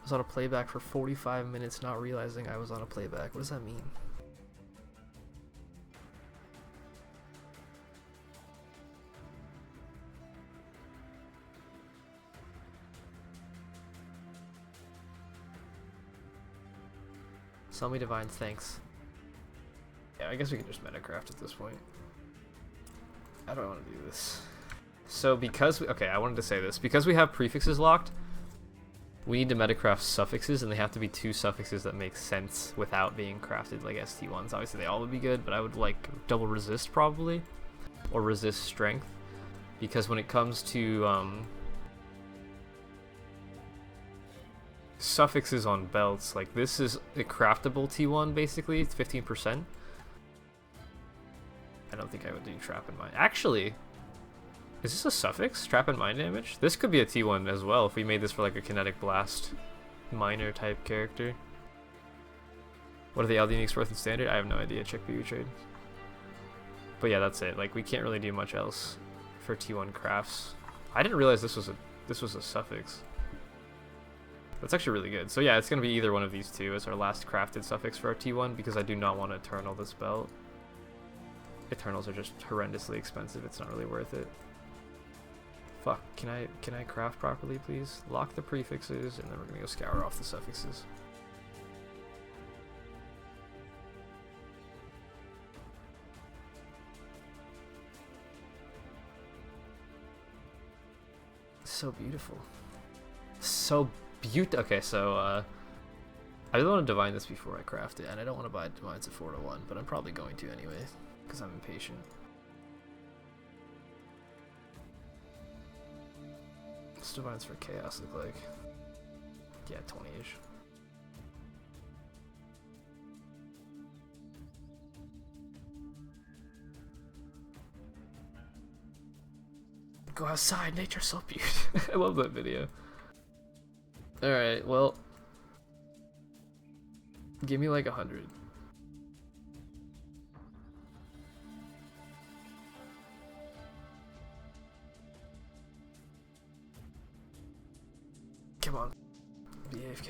was on a playback for 45 minutes not realizing I was on a playback. What does that mean? Sell me divines, thanks. Yeah, I guess we can just metacraft at this point. I don't want to do this. So because okay, I wanted to say this. Because we have prefixes locked, we need to metacraft suffixes, and they have to be 2 suffixes that make sense without being crafted like ST1s. Obviously they all would be good, but I would like double resist probably, or resist strength, because when it comes to suffixes on belts, like this is a craftable T1 basically. It's 15%. I don't think I would do trap and mine. Actually, is this a suffix? Trap and mine damage? This could be a T1 as well if we made this for like a kinetic blast miner type character. What are the LD uniques worth in standard? I have no idea. Check PV trade. But yeah, that's it. Like we can't really do much else for T1 crafts. I didn't realize this was a suffix. That's actually really good. So yeah, it's gonna be either one of these two as our last crafted suffix for our T1, because I do not want to Eternal this belt. Eternals are just horrendously expensive. It's not really worth it. Fuck, can I craft properly, please? Lock the prefixes, and then we're gonna go scour off the suffixes. so beautiful. So beautiful. Okay, so I really want to divine this before I craft it, and I don't want to buy divines at 4 to 1, but I'm probably going to anyway, because I'm impatient. What's divines for chaos look like? Yeah, 20-ish. Go outside, nature's so beautiful. I love that video. Alright, well, give me like 100. Come on, be AFK.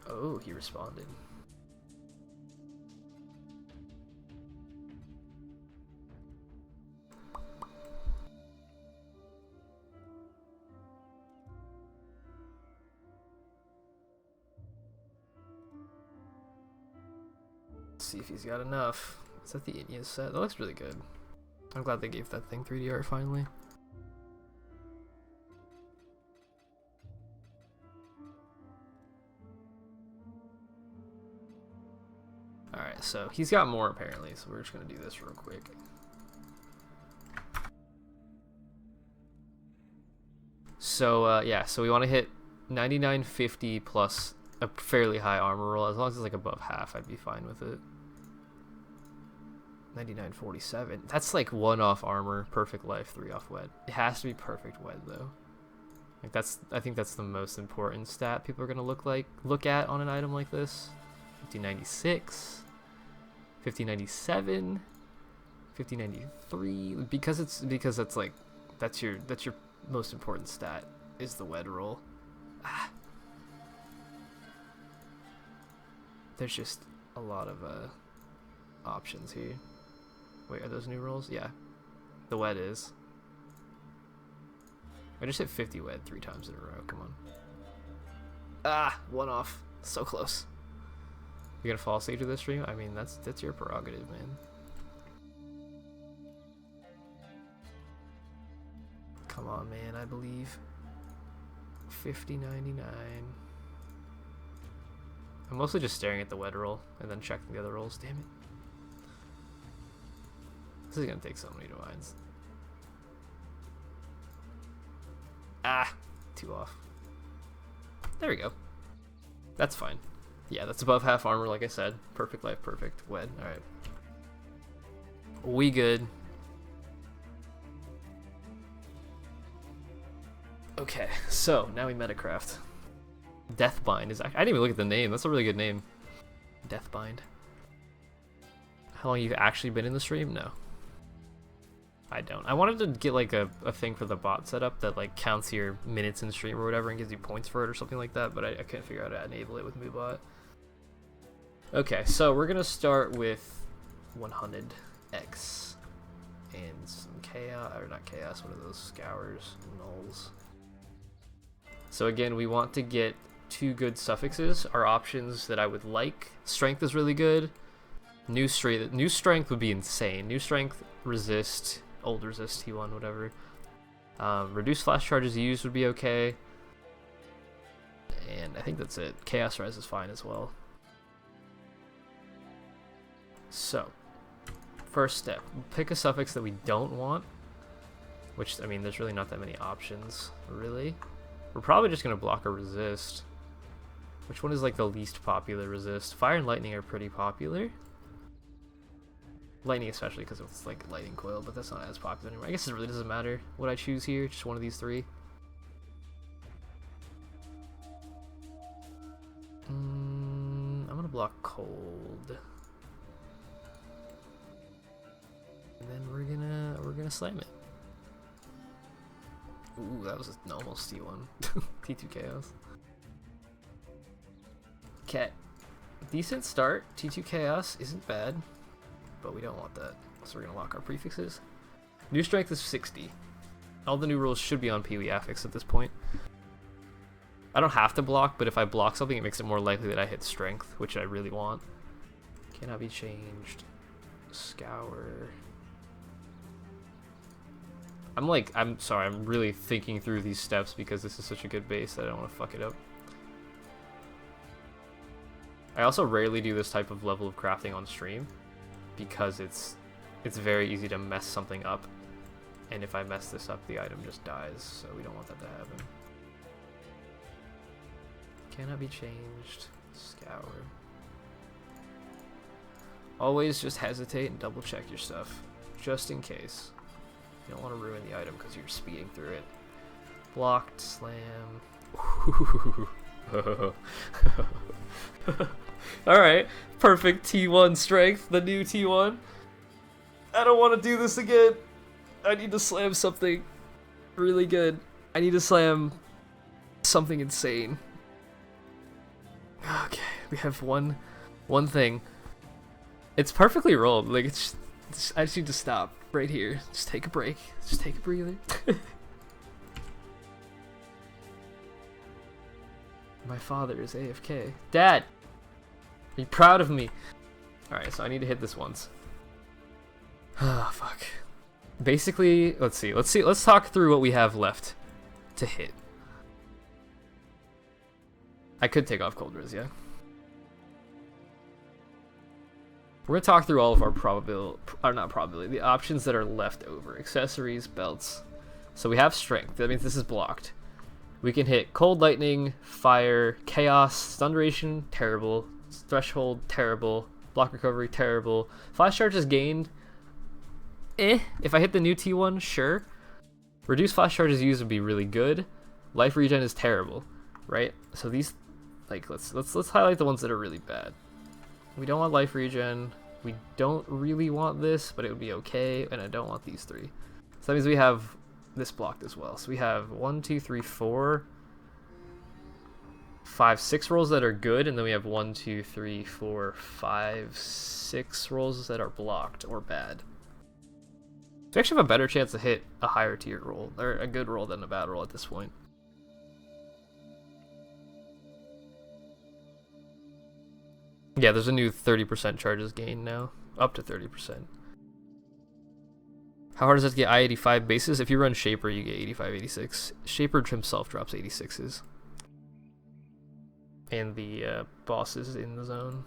Oh, he responded. Let's see if he's got enough. Is that the Inya set? That looks really good. I'm glad they gave that thing 3D art finally. Alright, so he's got more apparently, so we're just gonna do this real quick. So yeah, so we want to hit 9950 plus a fairly high armor roll. As long as it's like above half, I'd be fine with it. 9947. That's like 1 off armor, perfect life, 3 off wed. It has to be perfect wed though. Like I think that's the most important stat people are gonna look at on an item like this. 5096, 5097, 5093. Because that's like that's your most important stat is the wed roll. Ah. There's just a lot of options here. Wait, are those new rolls? Yeah, the wed is. I just hit 50 wed 3 times in a row. Come on. Ah, 1 off. So close. You gonna fall asleep to this stream? I mean, that's your prerogative, man. Come on, man. I believe. 5099. I'm mostly just staring at the wed roll and then checking the other rolls. Damn it. This is gonna take so many divines. Ah, 2 off. There we go. That's fine. Yeah, that's above half armor, like I said. Perfect life, perfect wed. Alright. We good. Okay, so now we metacraft. Deathbind is actually, I didn't even look at the name. That's a really good name. Deathbind. How long you've actually been in the stream? No. I don't. I wanted to get like a thing for the bot setup that like counts your minutes in stream or whatever and gives you points for it or something like that, but I couldn't figure out how to enable it with MooBot. Okay, so we're gonna start with 100x and some chaos, or not chaos, what are those scours, nulls. So again, we want to get 2 good suffixes. Our options that I would like, strength is really good. New strength would be insane. New strength, resist, old resist, T1, whatever. Reduce flash charges used would be okay. And I think that's it. Chaos res is fine as well. So, first step, pick a suffix that we don't want. Which, I mean, there's really not that many options, really. We're probably just going to block a resist. Which one is like the least popular resist? Fire and lightning are pretty popular. Lightning especially because it's like lightning coil, but that's not as popular anymore. I guess it really doesn't matter what I choose here, just one of these 3. I'm gonna block cold. And then we're gonna slam it. Ooh, that was almost T1. T2 chaos. Okay. Decent start. T2 chaos isn't bad. But we don't want that, so we're gonna lock our prefixes. New strength is 60. All the new rules should be on PoE affix at this point. I don't have to block, but if I block something, it makes it more likely that I hit strength, which I really want. Cannot be changed. Scour. I'm sorry, I'm really thinking through these steps because this is such a good base that I don't want to fuck it up. I also rarely do this type of level of crafting on stream because it's very easy to mess something up, and if I mess this up the item just dies, so we don't want that to happen. Cannot be changed. Scour. Always just hesitate and double check your stuff, just in case. You don't want to ruin the item because you're speeding through it. Blocked, slam. Alright, perfect T1 strength, the new T1. I don't want to do this again. I need to slam something really good. I need to slam something insane. Okay, we have one thing. It's perfectly rolled. Like I just need to stop right here. Just take a break. Just take a breather. My father is AFK. Dad, are you proud of me? All right, so I need to hit this once. Oh fuck. Basically, let's see. Let's talk through what we have left to hit. I could take off Cold Riz, yeah. We're gonna talk through all of our the options that are left over. Accessories, belts. So we have strength. That means this is blocked. We can hit cold, lightning, fire, chaos, stun duration, terrible. Threshold, terrible. Block recovery, terrible. Flash charges gained. If I hit the new T1, sure. Reduced flash charges used would be really good. Life regen is terrible, right? So these, like, let's highlight the ones that are really bad. We don't want life regen. We don't really want this, but it would be okay. And I don't want these three. So that means we have this blocked as well. So we have 1, 2, 3, 4, 5, 6 rolls that are good, and then we have 1, 2, 3, 4, 5, 6 rolls that are blocked or bad. So we actually have a better chance to hit a higher tier roll, or a good roll than a bad roll at this point. Yeah, there's a new 30% charges gain now, up to 30%. How hard is it to get I-85 bases? If you run Shaper, you get 85, 86. Shaper himself drops 86s. And the boss is in the zone.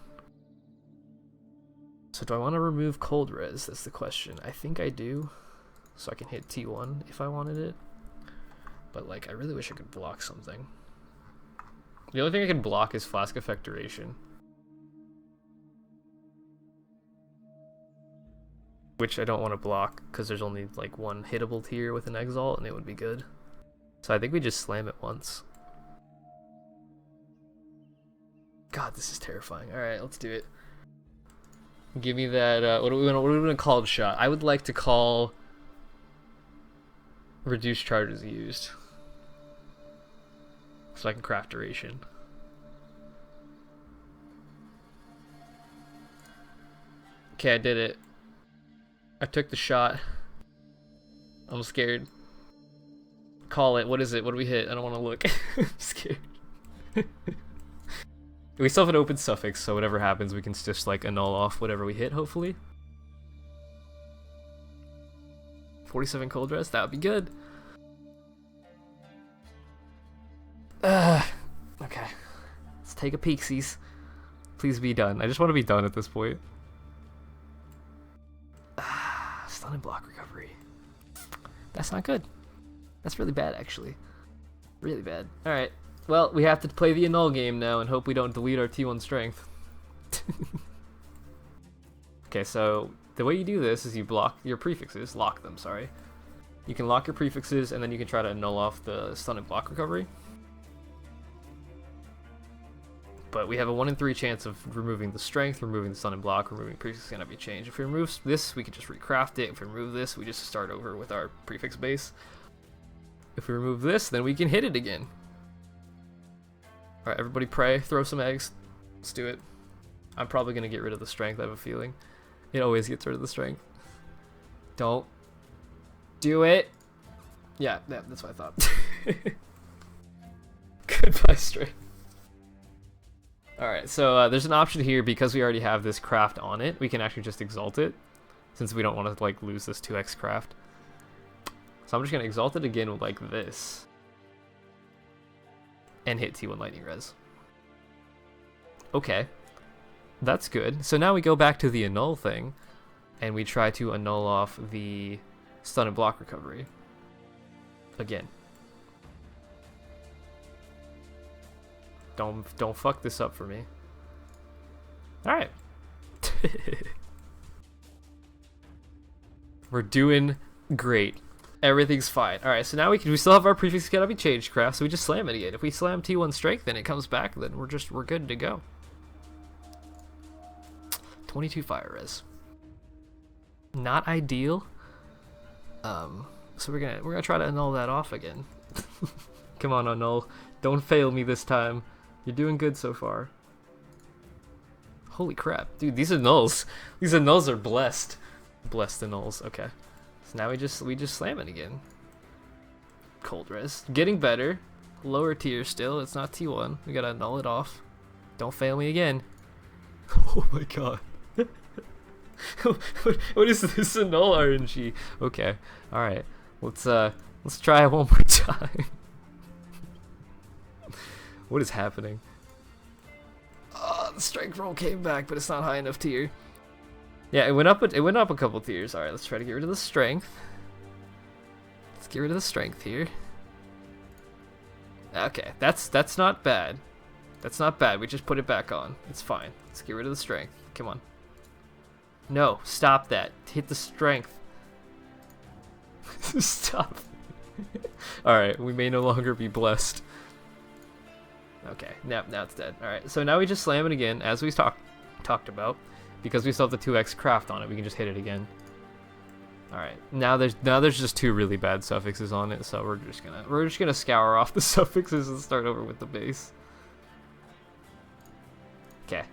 So do I want to remove Cold Res? That's the question. I think I do. So I can hit T1 if I wanted it. But like, I really wish I could block something. The only thing I can block is Flask Effect Duration. Which I don't want to block because there's only like one hittable tier with an Exalt and it would be good. So I think we just slam it once. God, this is terrifying. Alright, let's do it. Give me that, what are we gonna call the shot? I would like to call reduced charges used. So I can craft duration. Okay, I did it. I took the shot. I'm scared. Call it. What is it? What do we hit? I don't want to look. I'm scared. We still have an open suffix, so whatever happens, we can just like annul off whatever we hit, hopefully. 47 cold rest, that would be good. Okay. Let's take a peeksies. Please be done. I just want to be done at this point. Stun and block recovery. That's not good. That's really bad, actually. Really bad. Alright. Well, we have to play the annul game now and hope we don't delete our T1 strength. Okay, so the way you do this is you block your prefixes. Lock them, sorry. You can lock your prefixes and then you can try to annul off the stun and block recovery. But we have a 1 in 3 chance of removing the strength, removing the stun and block, removing prefix cannot be changed. If we remove this, we can just recraft it. If we remove this, we just start over with our prefix base. If we remove this, then we can hit it again. Alright, everybody pray, throw some eggs. Let's do it. I'm probably going to get rid of the strength, I have a feeling. It always gets rid of the strength. Don't do it. Yeah, that's what I thought. Goodbye, strength. Alright, so there's an option here because we already have this craft on it. We can actually just exalt it since we don't want to like lose this 2x craft. So I'm just going to exalt it again with like this and hit T1 lightning res. Okay, that's good. So now we go back to the annul thing and we try to annul off the stun and block recovery again. Don't fuck this up for me. Alright. We're doing great. Everything's fine. Alright, so now we still have our prefix cannot be changed craft, so we just slam it again. If we slam T1 strength and it comes back, then we're good to go. 22 fire res. Not ideal. So we're gonna try to annul that off again. Come on, annul. Don't fail me this time. You're doing good so far. Holy crap, dude! These annuls are blessed. Blessed annuls. Okay. So now we just slam it again. Cold res. Getting better. Lower tier still. It's not T1. We gotta annul it off. Don't fail me again. Oh my god. What is this annul RNG? Okay. Alright. Let's try it one more time. What is happening? The strength roll came back, but it's not high enough tier. Yeah, it went up a couple tiers. Alright, let's try to get rid of the strength. Let's get rid of the strength here. Okay, that's not bad. That's not bad. We just put it back on. It's fine. Let's get rid of the strength. Come on. No, stop that. Hit the strength. Stop. Alright, we may no longer be blessed. Okay, now it's dead. Alright, so now we just slam it again, as we talked about. Because we still have the 2x craft on it, we can just hit it again. Alright, now there's just 2 really bad suffixes on it, so we're just gonna scour off the suffixes and start over with the base. Okay.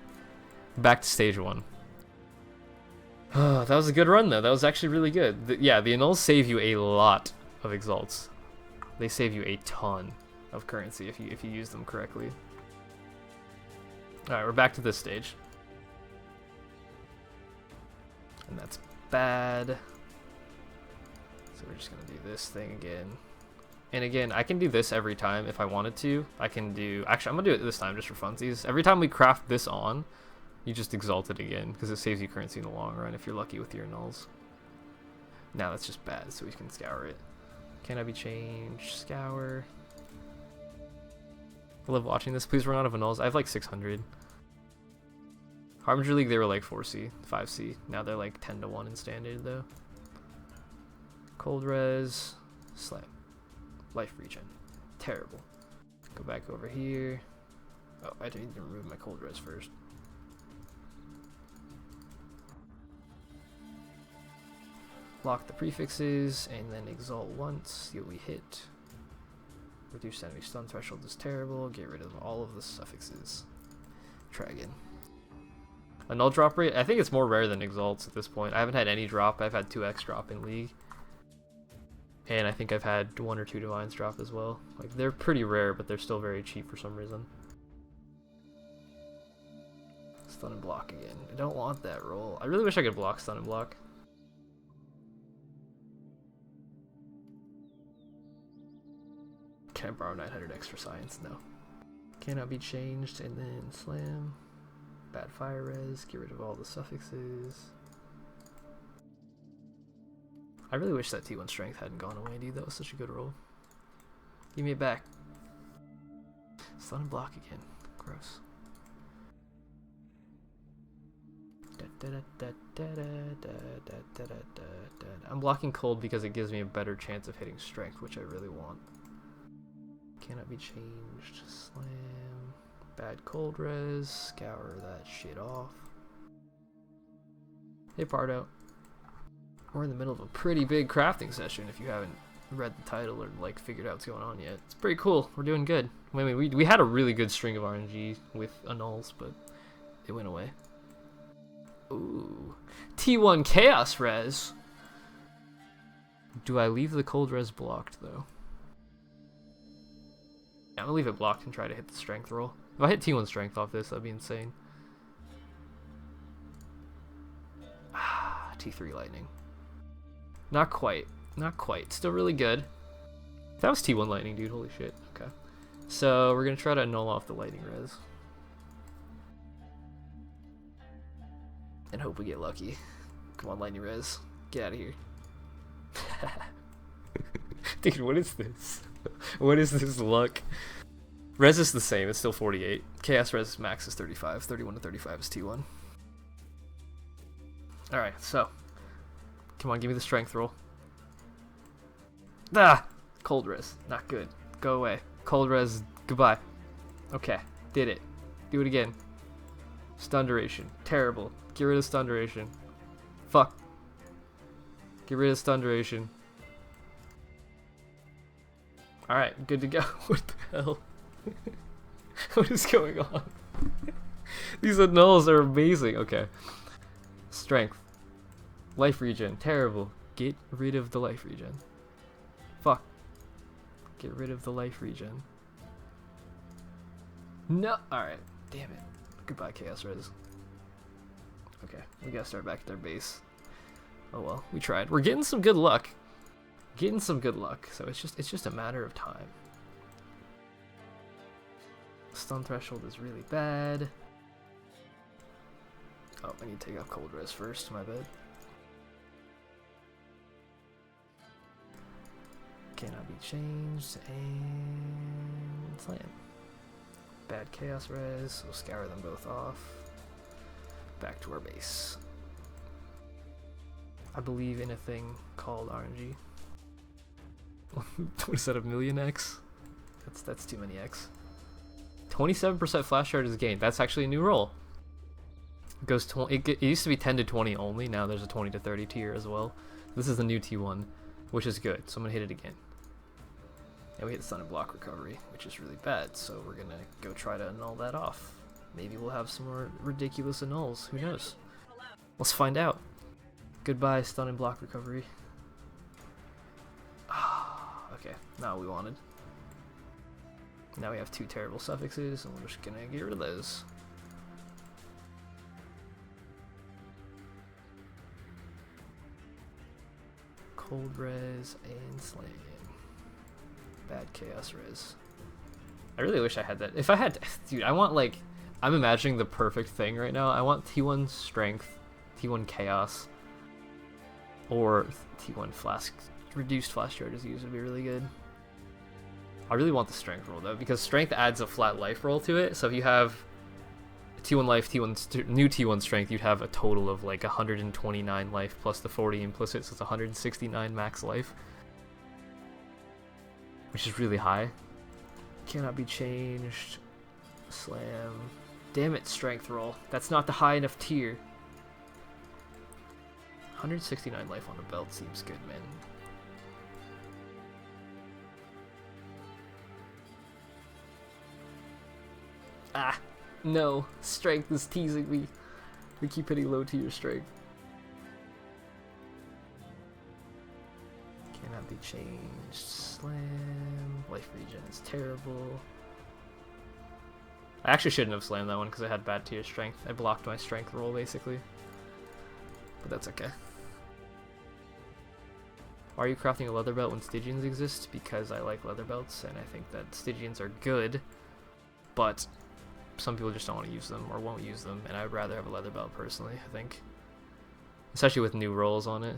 Back to stage 1. Oh, that was a good run though. That was actually really good. Yeah, the annuls save you a lot of exalts. They save you a ton of currency if you use them correctly. Alright, we're back to this stage. And that's bad. So we're just gonna do this thing again. And again, I can do this every time if I wanted to. Actually, I'm gonna do it this time just for funsies. Every time we craft this on, you just exalt it again, because it saves you currency in the long run if you're lucky with your nulls. Now that's just bad, so we can scour it. Can I be changed? Scour. I love watching this. Please run out of annulls. I have like 600. Harbinger League, they were like 4C, 5C. Now they're like 10 to 1 in standard though. Cold res. Slam. Life regen. Terrible. Go back over here. Oh, I need to remove my cold res first. Lock the prefixes, and then exalt once. We hit. Reduce enemy stun threshold is terrible. Get rid of all of the suffixes. Try again. A null drop rate? I think it's more rare than exalts at this point. I haven't had any drop. I've had 2x drop in League. And I think I've had 1 or 2 divines drop as well. Like, they're pretty rare, but they're still very cheap for some reason. Stun and block again. I don't want that roll. I really wish I could block stun and block. Can I borrow 900 extra science? No. Cannot be changed, and then slam. Bad fire res. Get rid of all the suffixes. I really wish that T1 strength hadn't gone away, dude. That was such a good roll. Give me it back. Stun and block again. Gross. I'm blocking cold because it gives me a better chance of hitting strength, which I really want. Cannot be changed. Slam. Bad cold res. Scour that shit off. Hey, Pardo. We're in the middle of a pretty big crafting session if you haven't read the title or like figured out what's going on yet. It's pretty cool. We're doing good. I mean, we had a really good string of RNG with annuls, but it went away. Ooh. T1 chaos res. Do I leave the cold res blocked though? Yeah, I'm gonna leave it blocked and try to hit the strength roll. If I hit T1 strength off this, that'd be insane. T3 lightning. Not quite. Not quite. Still really good. That was T1 lightning, dude. Holy shit. Okay. So we're gonna try to annul off the lightning res. And hope we get lucky. Come on, lightning res. Get out of here. Dude, what is this? What is this luck? Res is the same. It's still 48. Chaos res max is 35. 31 to 35 is T1. Alright, so. Come on, give me the strength roll. Ah! Cold res. Not good. Go away. Cold res. Goodbye. Okay. Did it. Do it again. Stun duration. Terrible. Get rid of stun duration. Fuck. Get rid of stun duration. Alright, good to go. What the hell? What is going on? These annuls are amazing. Okay. Strength. Life regen. Terrible. Get rid of the life regen. Fuck. Get rid of the life regen. No. Alright. Damn it. Goodbye, Chaos Res. Okay. We gotta start back at their base. Oh well. We tried. We're getting some good luck. Getting some good luck. So it's just a matter of time. Stun threshold is really bad. Oh, I need to take off cold res first, my bad. Cannot be changed, and slam. Bad chaos res, we'll scour them both off. Back to our base. I believe in a thing called RNG. What is that, 1,000,000x? That's too many X. 27% flash charges gained. That's actually a new roll. It goes it used to be 10 to 20 only. Now there's a 20 to 30 tier as well. This is the new T1, which is good. So I'm gonna hit it again. And we hit stun and block recovery, which is really bad. So we're gonna go try to annul that off. Maybe we'll have some more ridiculous annuls. Who knows? Let's find out. Goodbye, stun and block recovery. Okay, not what we wanted. Now we have two terrible suffixes, and we're just gonna get rid of those. Cold res and slam. Bad chaos res. I really wish I had that. If I had, dude, I want like, I'm imagining the perfect thing right now. I want T1 strength, T1 chaos, or T1 flask. Reduced flash charges used would be really good. I really want the strength roll though, because strength adds a flat life roll to it. So if you have T1 life, new T1 strength, you'd have a total of like 129 life plus the 40 implicit, so it's 169 max life, which is really high. Cannot be changed. Slam. Damn it, strength roll. That's not the high enough tier. 169 life on a belt seems good, man. Ah, no. Strength is teasing me. We keep hitting low tier strength. Cannot be changed. Slam. Life regen is terrible. I actually shouldn't have slammed that one because I had bad tier strength. I blocked my strength roll basically. But that's okay. Why are you crafting a leather belt when Stygians exist? Because I like leather belts and I think that Stygians are good, but some people just don't want to use them or won't use them, and I'd rather have a leather belt personally, I think. Especially with new rolls on it.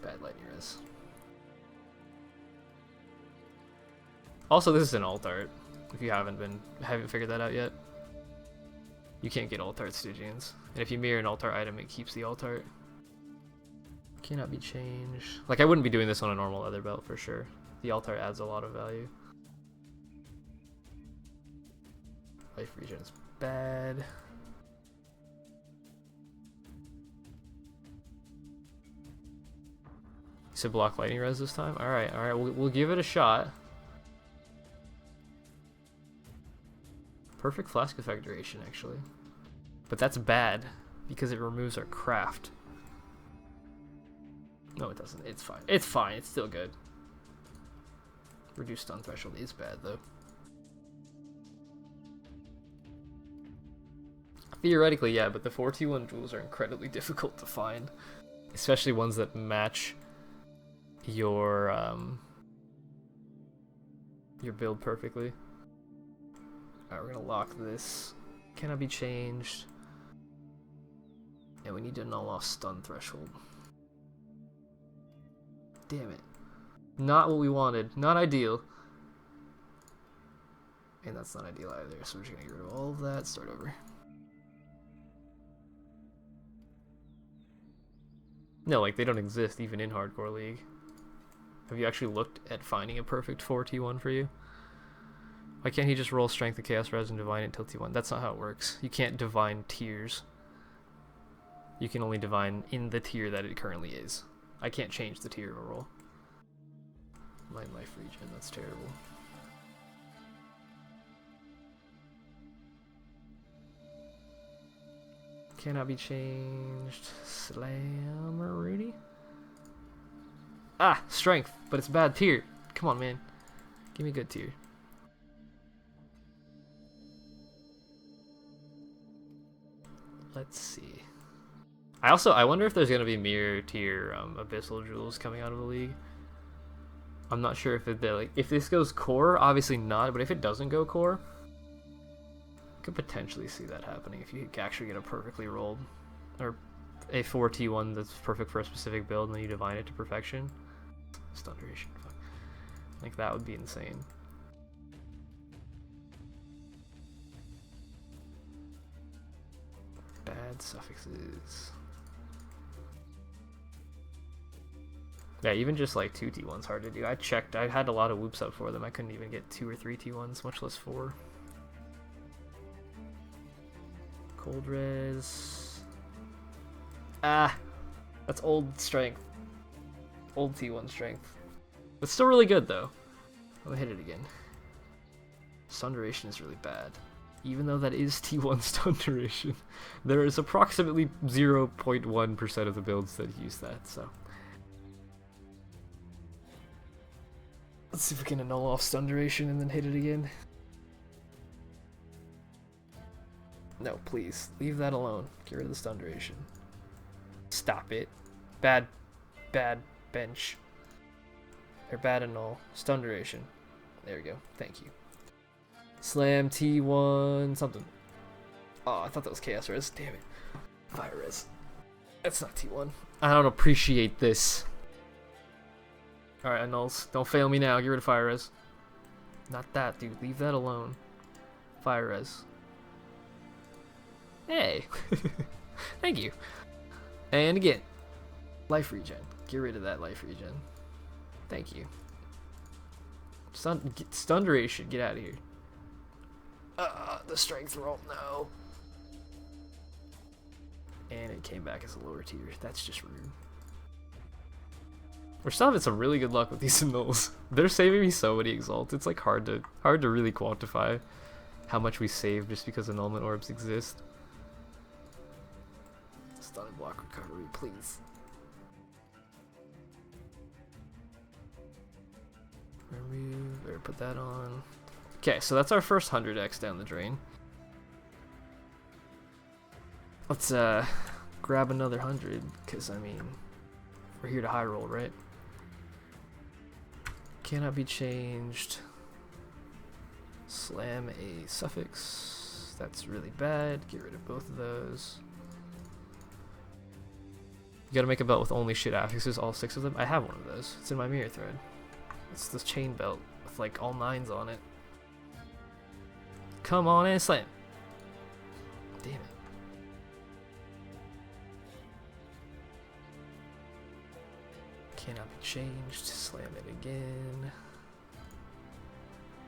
Bad lightning res. Also, this is an alt art. If you haven't figured that out yet. You can't get alt art Stygians. And if you mirror an alt art item, it keeps the alt art. Cannot be changed. Like, I wouldn't be doing this on a normal leather belt for sure. The alt art adds a lot of value. Life regen is bad. You said block lightning res this time? Alright, we'll give it a shot. Perfect flask effect duration, actually. But that's bad, because it removes our craft. No, it doesn't. It's fine. It's fine. It's still good. Reduced stun threshold is bad, though. Theoretically, yeah, but the 4 T1 jewels are incredibly difficult to find. Especially ones that match your build perfectly. Alright, we're gonna lock this. Cannot be changed. And we need to null off stun threshold. Damn it. Not what we wanted. Not ideal. And that's not ideal either, so we're just gonna get rid of all of that, start over. No, like, they don't exist even in Hardcore League. Have you actually looked at finding a perfect 4 T1 for you? Why can't he just roll Strength and Chaos Res and divine it until T1? That's not how it works. You can't divine tiers. You can only divine in the tier that it currently is. I can't change the tier of a roll. My life regen, that's terrible. Cannot be changed. Slam Rudy. Ah, strength, but it's a bad tier. Come on, man. Give me a good tier. Let's see. I wonder if there's gonna be mirror tier abyssal jewels coming out of the league. I'm not sure if they're like, if this goes core, obviously not, but if it doesn't go core, could potentially see that happening if you actually get a perfectly rolled, or a 4T1 that's perfect for a specific build and then you divine it to perfection. Stun duration, fuck. Like, that would be insane. Bad suffixes. Yeah, even just like 2 T1's hard to do. I checked, I had a lot of whoops up for them. I couldn't even get 2 or 3 T1s, much less 4. Cold res. Ah, that's old strength. Old T1 strength. It's still really good though. I'll hit it again. Stun duration is really bad. Even though that is T1 stun duration, there is approximately 0.1% of the builds that use that, so. Let's see if we can annul off stun duration and then hit it again. No, please. Leave that alone. Get rid of the stun duration. Stop it. Bad bench. Or bad annul. Stun duration. There we go. Thank you. Slam T1 something. Oh, I thought that was Chaos Res. Damn it. Fire Res. That's not T1. I don't appreciate this. Alright, annuls. Don't fail me now. Get rid of Fire Res. Not that, dude. Leave that alone. Fire Res. Hey. Thank you. And again. Life regen. Get rid of that life regen. Thank you. Stun duration. Get out of here. The strength roll. No. And it came back as a lower tier. That's just rude. We're still having some really good luck with these annuls. They're saving me so many exalts. It's like hard to really quantify how much we save just because annulment orbs exist. Stun and block recovery, please. Remove, or put that on. Okay, so that's our first 100x down the drain. Let's grab another 100, because I mean, we're here to high roll, right? Cannot be changed. Slam a suffix. That's really bad. Get rid of both of those. You gotta make a belt with only shit affixes, all 6 of them. I have one of those. It's in my mirror thread. It's this chain belt with like all 9s on it. Come on and slam. Damn it. Cannot be changed. Slam it again.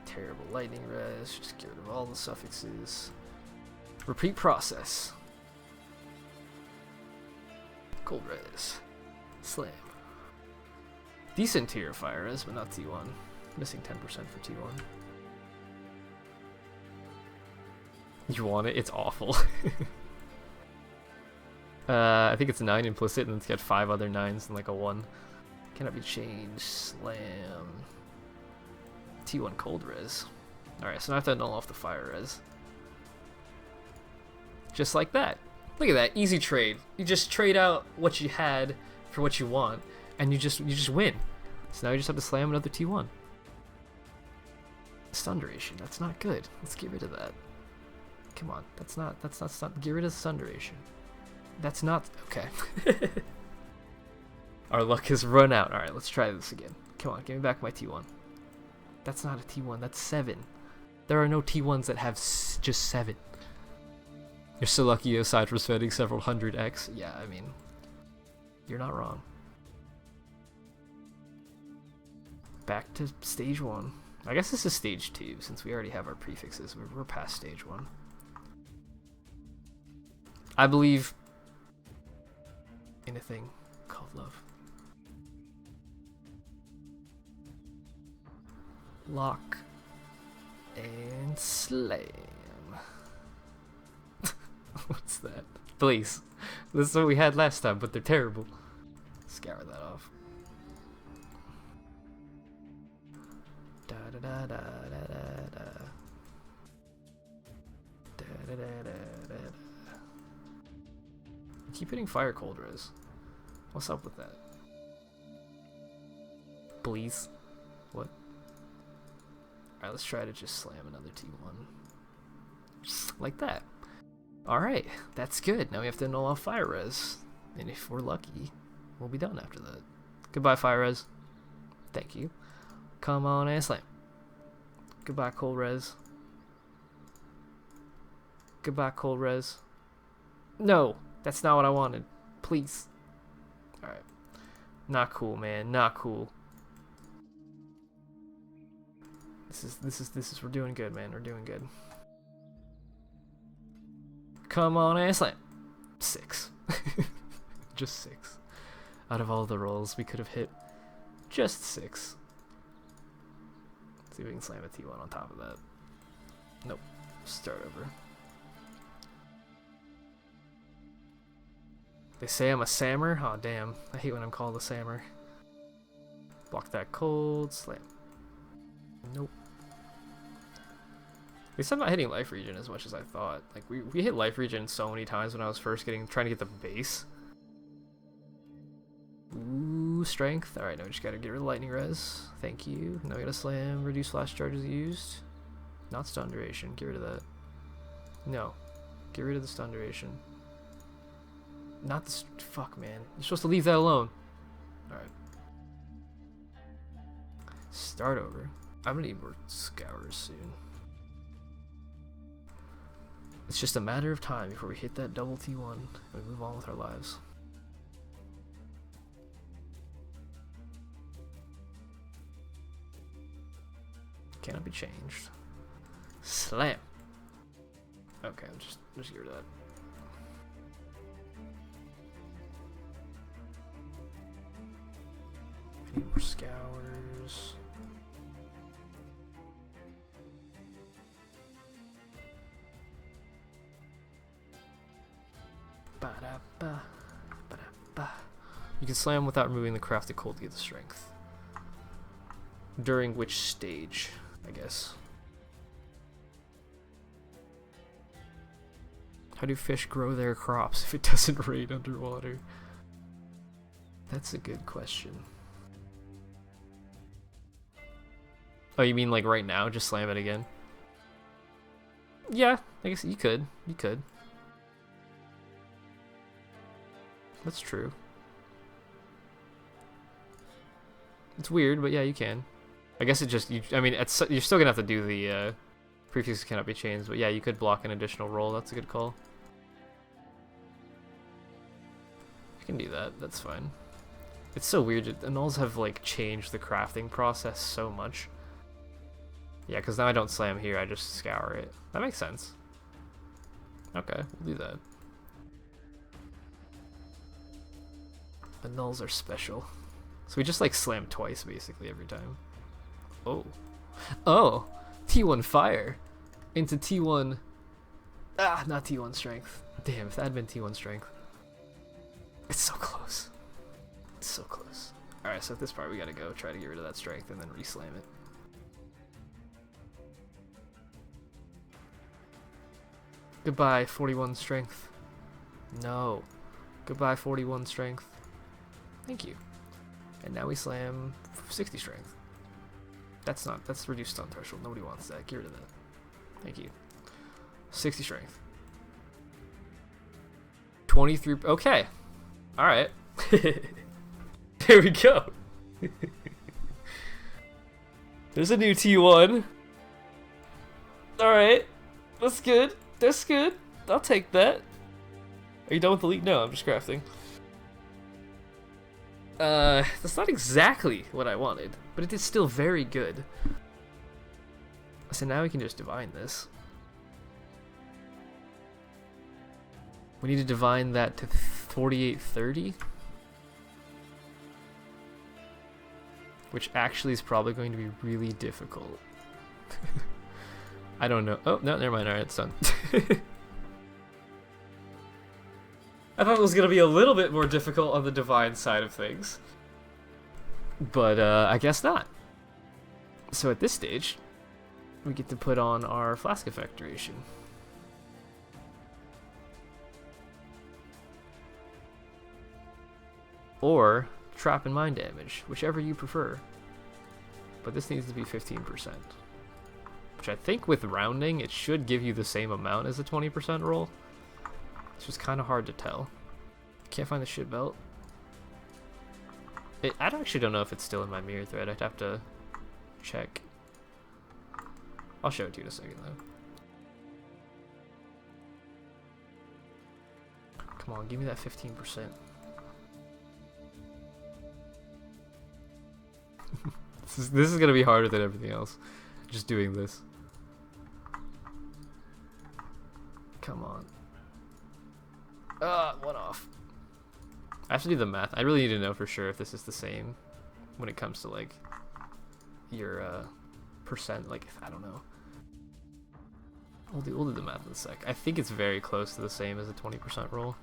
Terrible lightning res. Just get rid of all the suffixes. Repeat process. Cold res. Slam. Decent tier of fire res, but not T1. Missing 10% for T1. You want it? It's awful. I think it's 9 implicit, and it's got 5 other 9s and like a 1. Cannot be changed. Slam. T1 cold res. Alright, so now I have to annul off the fire res. Just like that. Look at that, easy trade. You just trade out what you had for what you want, and you just win. So now you just have to slam another T1. Stun duration, that's not good. Let's get rid of that. Come on, that's not stun. Get rid of stun duration. That's not okay. Our luck has run out. All right, let's try this again. Come on, give me back my T1. That's not a T1. That's 7. There are no T1s that have just 7. You're so lucky aside from spending several hundred X. Yeah, I mean, you're not wrong. Back to stage 1. I guess this is stage 2 since we already have our prefixes. We're past stage 1. I believe in a thing called love. Lock and slam. What's that? Please. This is what we had last time, but they're terrible. Scour that off. Da da da da da da da. Da da da da da da. Keep hitting fire cold res. What's up with that? Please. What? Alright, let's try to just slam another T1. Like that. Alright, that's good. Now we have to annul off fire res. And if we're lucky, we'll be done after that. Goodbye, fire res. Thank you. Come on and slam. Goodbye, cold res. Goodbye, cold res. No, that's not what I wanted. Please. Alright. Not cool, man. Not cool. This is we're doing good, man. We're doing good. Come on and slam. 6. Just 6. Out of all the rolls we could have hit, just 6. See if we can slam a T1 on top of that. Nope. Start over. They say I'm a Sammer? Aw, damn. I hate when I'm called a Sammer. Block that cold. Slam. Nope. At least I'm not hitting life regen as much as I thought. Like, we hit life regen so many times when I was first trying to get the base. Ooh, strength. Alright, now we just gotta get rid of lightning res. Thank you. Now we gotta slam, reduce flash charges used. Not stun duration. Get rid of that. No. Get rid of the stun duration. Not the fuck, man. You're supposed to leave that alone. Alright. Start over. I'm gonna need more scours soon. It's just a matter of time before we hit that double T1 and we move on with our lives. Cannot be changed. Slam. Okay, just get rid of that. I need more scours. Ba-da-ba, ba-da-ba. You can slam without removing the crafted cold to get the strength. During which stage, I guess. How do fish grow their crops if it doesn't rain underwater? That's a good question. Oh, you mean like right now? Just slam it again? Yeah, I guess you could. You could. That's true. It's weird, but yeah, you can. I guess it just, I mean, you're still gonna have to do the prefixes cannot be changed, but yeah, you could block an additional roll. That's a good call. You can do that. That's fine. It's so weird. Annulls have like changed the crafting process so much. Yeah, because now I don't slam here. I just scour it. That makes sense. Okay, we'll do that. Annulls are special. So we just like slam twice basically every time. Oh. Oh! T1 fire! Into T1... Ah, not T1 strength. Damn, if that had been T1 strength. It's so close. It's so close. Alright, so at this part we gotta go try to get rid of that strength and then re-slam it. Goodbye, 41 strength. No. Goodbye, 41 strength. Thank you. And now we slam 60 strength. That's reduced stun threshold. Nobody wants that. Get rid of that. Thank you. 60 strength. 23. Okay. Alright. There we go. There's a new T1. Alright. That's good. That's good. I'll take that. Are you done with the leak? No, I'm just crafting. That's not exactly what I wanted, but it is still very good. So now we can just divine this. We need to divine that to 4830. Which actually is probably going to be really difficult. I don't know. Oh, no, never mind. Alright, it's done. I thought it was going to be a little bit more difficult on the divine side of things. But, I guess not. So at this stage, we get to put on our flask effect duration. Or trap and mind damage, whichever you prefer. But this needs to be 15%. Which I think with rounding, it should give you the same amount as a 20% roll. It's just kind of hard to tell. Can't find the shit belt. I actually don't know if it's still in my mirror thread. I'd have to check. I'll show it to you in a second though. Come on, give me that 15%. This is gonna be harder than everything else. Just doing this. Come on. One off. I have to do the math. I really need to know for sure if this is the same when it comes to like your percent. Like, I don't know. We'll do the math in a sec. I think it's very close to the same as a 20% roll.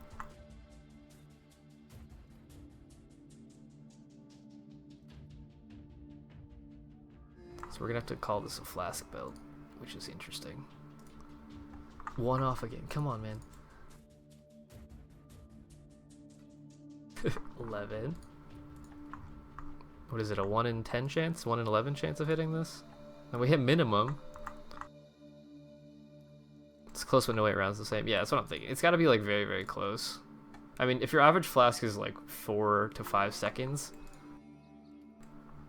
So we're gonna have to call this a flask belt, which is interesting. One off again. Come on, man. 11. What is it, a 1 in 10 chance? 1 in 11 chance of hitting this? And we hit minimum. It's close, but no 8 rounds the same. Yeah, that's what I'm thinking. It's gotta be like very, very close. I mean, if your average flask is like 4 to 5 seconds,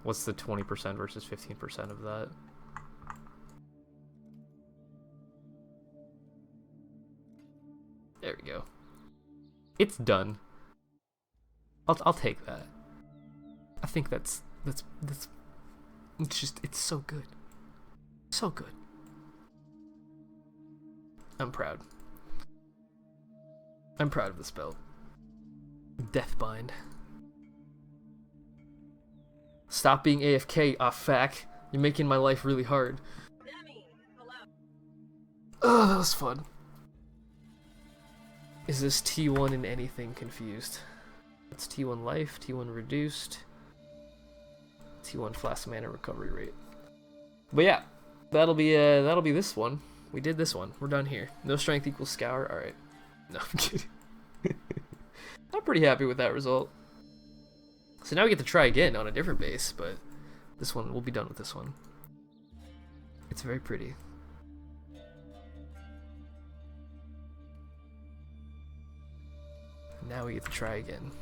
what's the 20% versus 15% of that? There we go. It's done. I'll take that. I think that's it's just, it's so good. So good. I'm proud. I'm proud of this belt. Deathbind. Stop being AFK, fuck. You're making my life really hard. Demi, hello. Oh, that was fun. Is this T1 in anything confused? It's T1 life, T1 reduced, T1 flask mana recovery rate. But yeah, that'll be this one. We did this one. We're done here. No strength equals scour. All right. No, I'm kidding. I'm pretty happy with that result. So now we get to try again on a different base, but this one, we'll be done with this one. It's very pretty. Now we get to try again.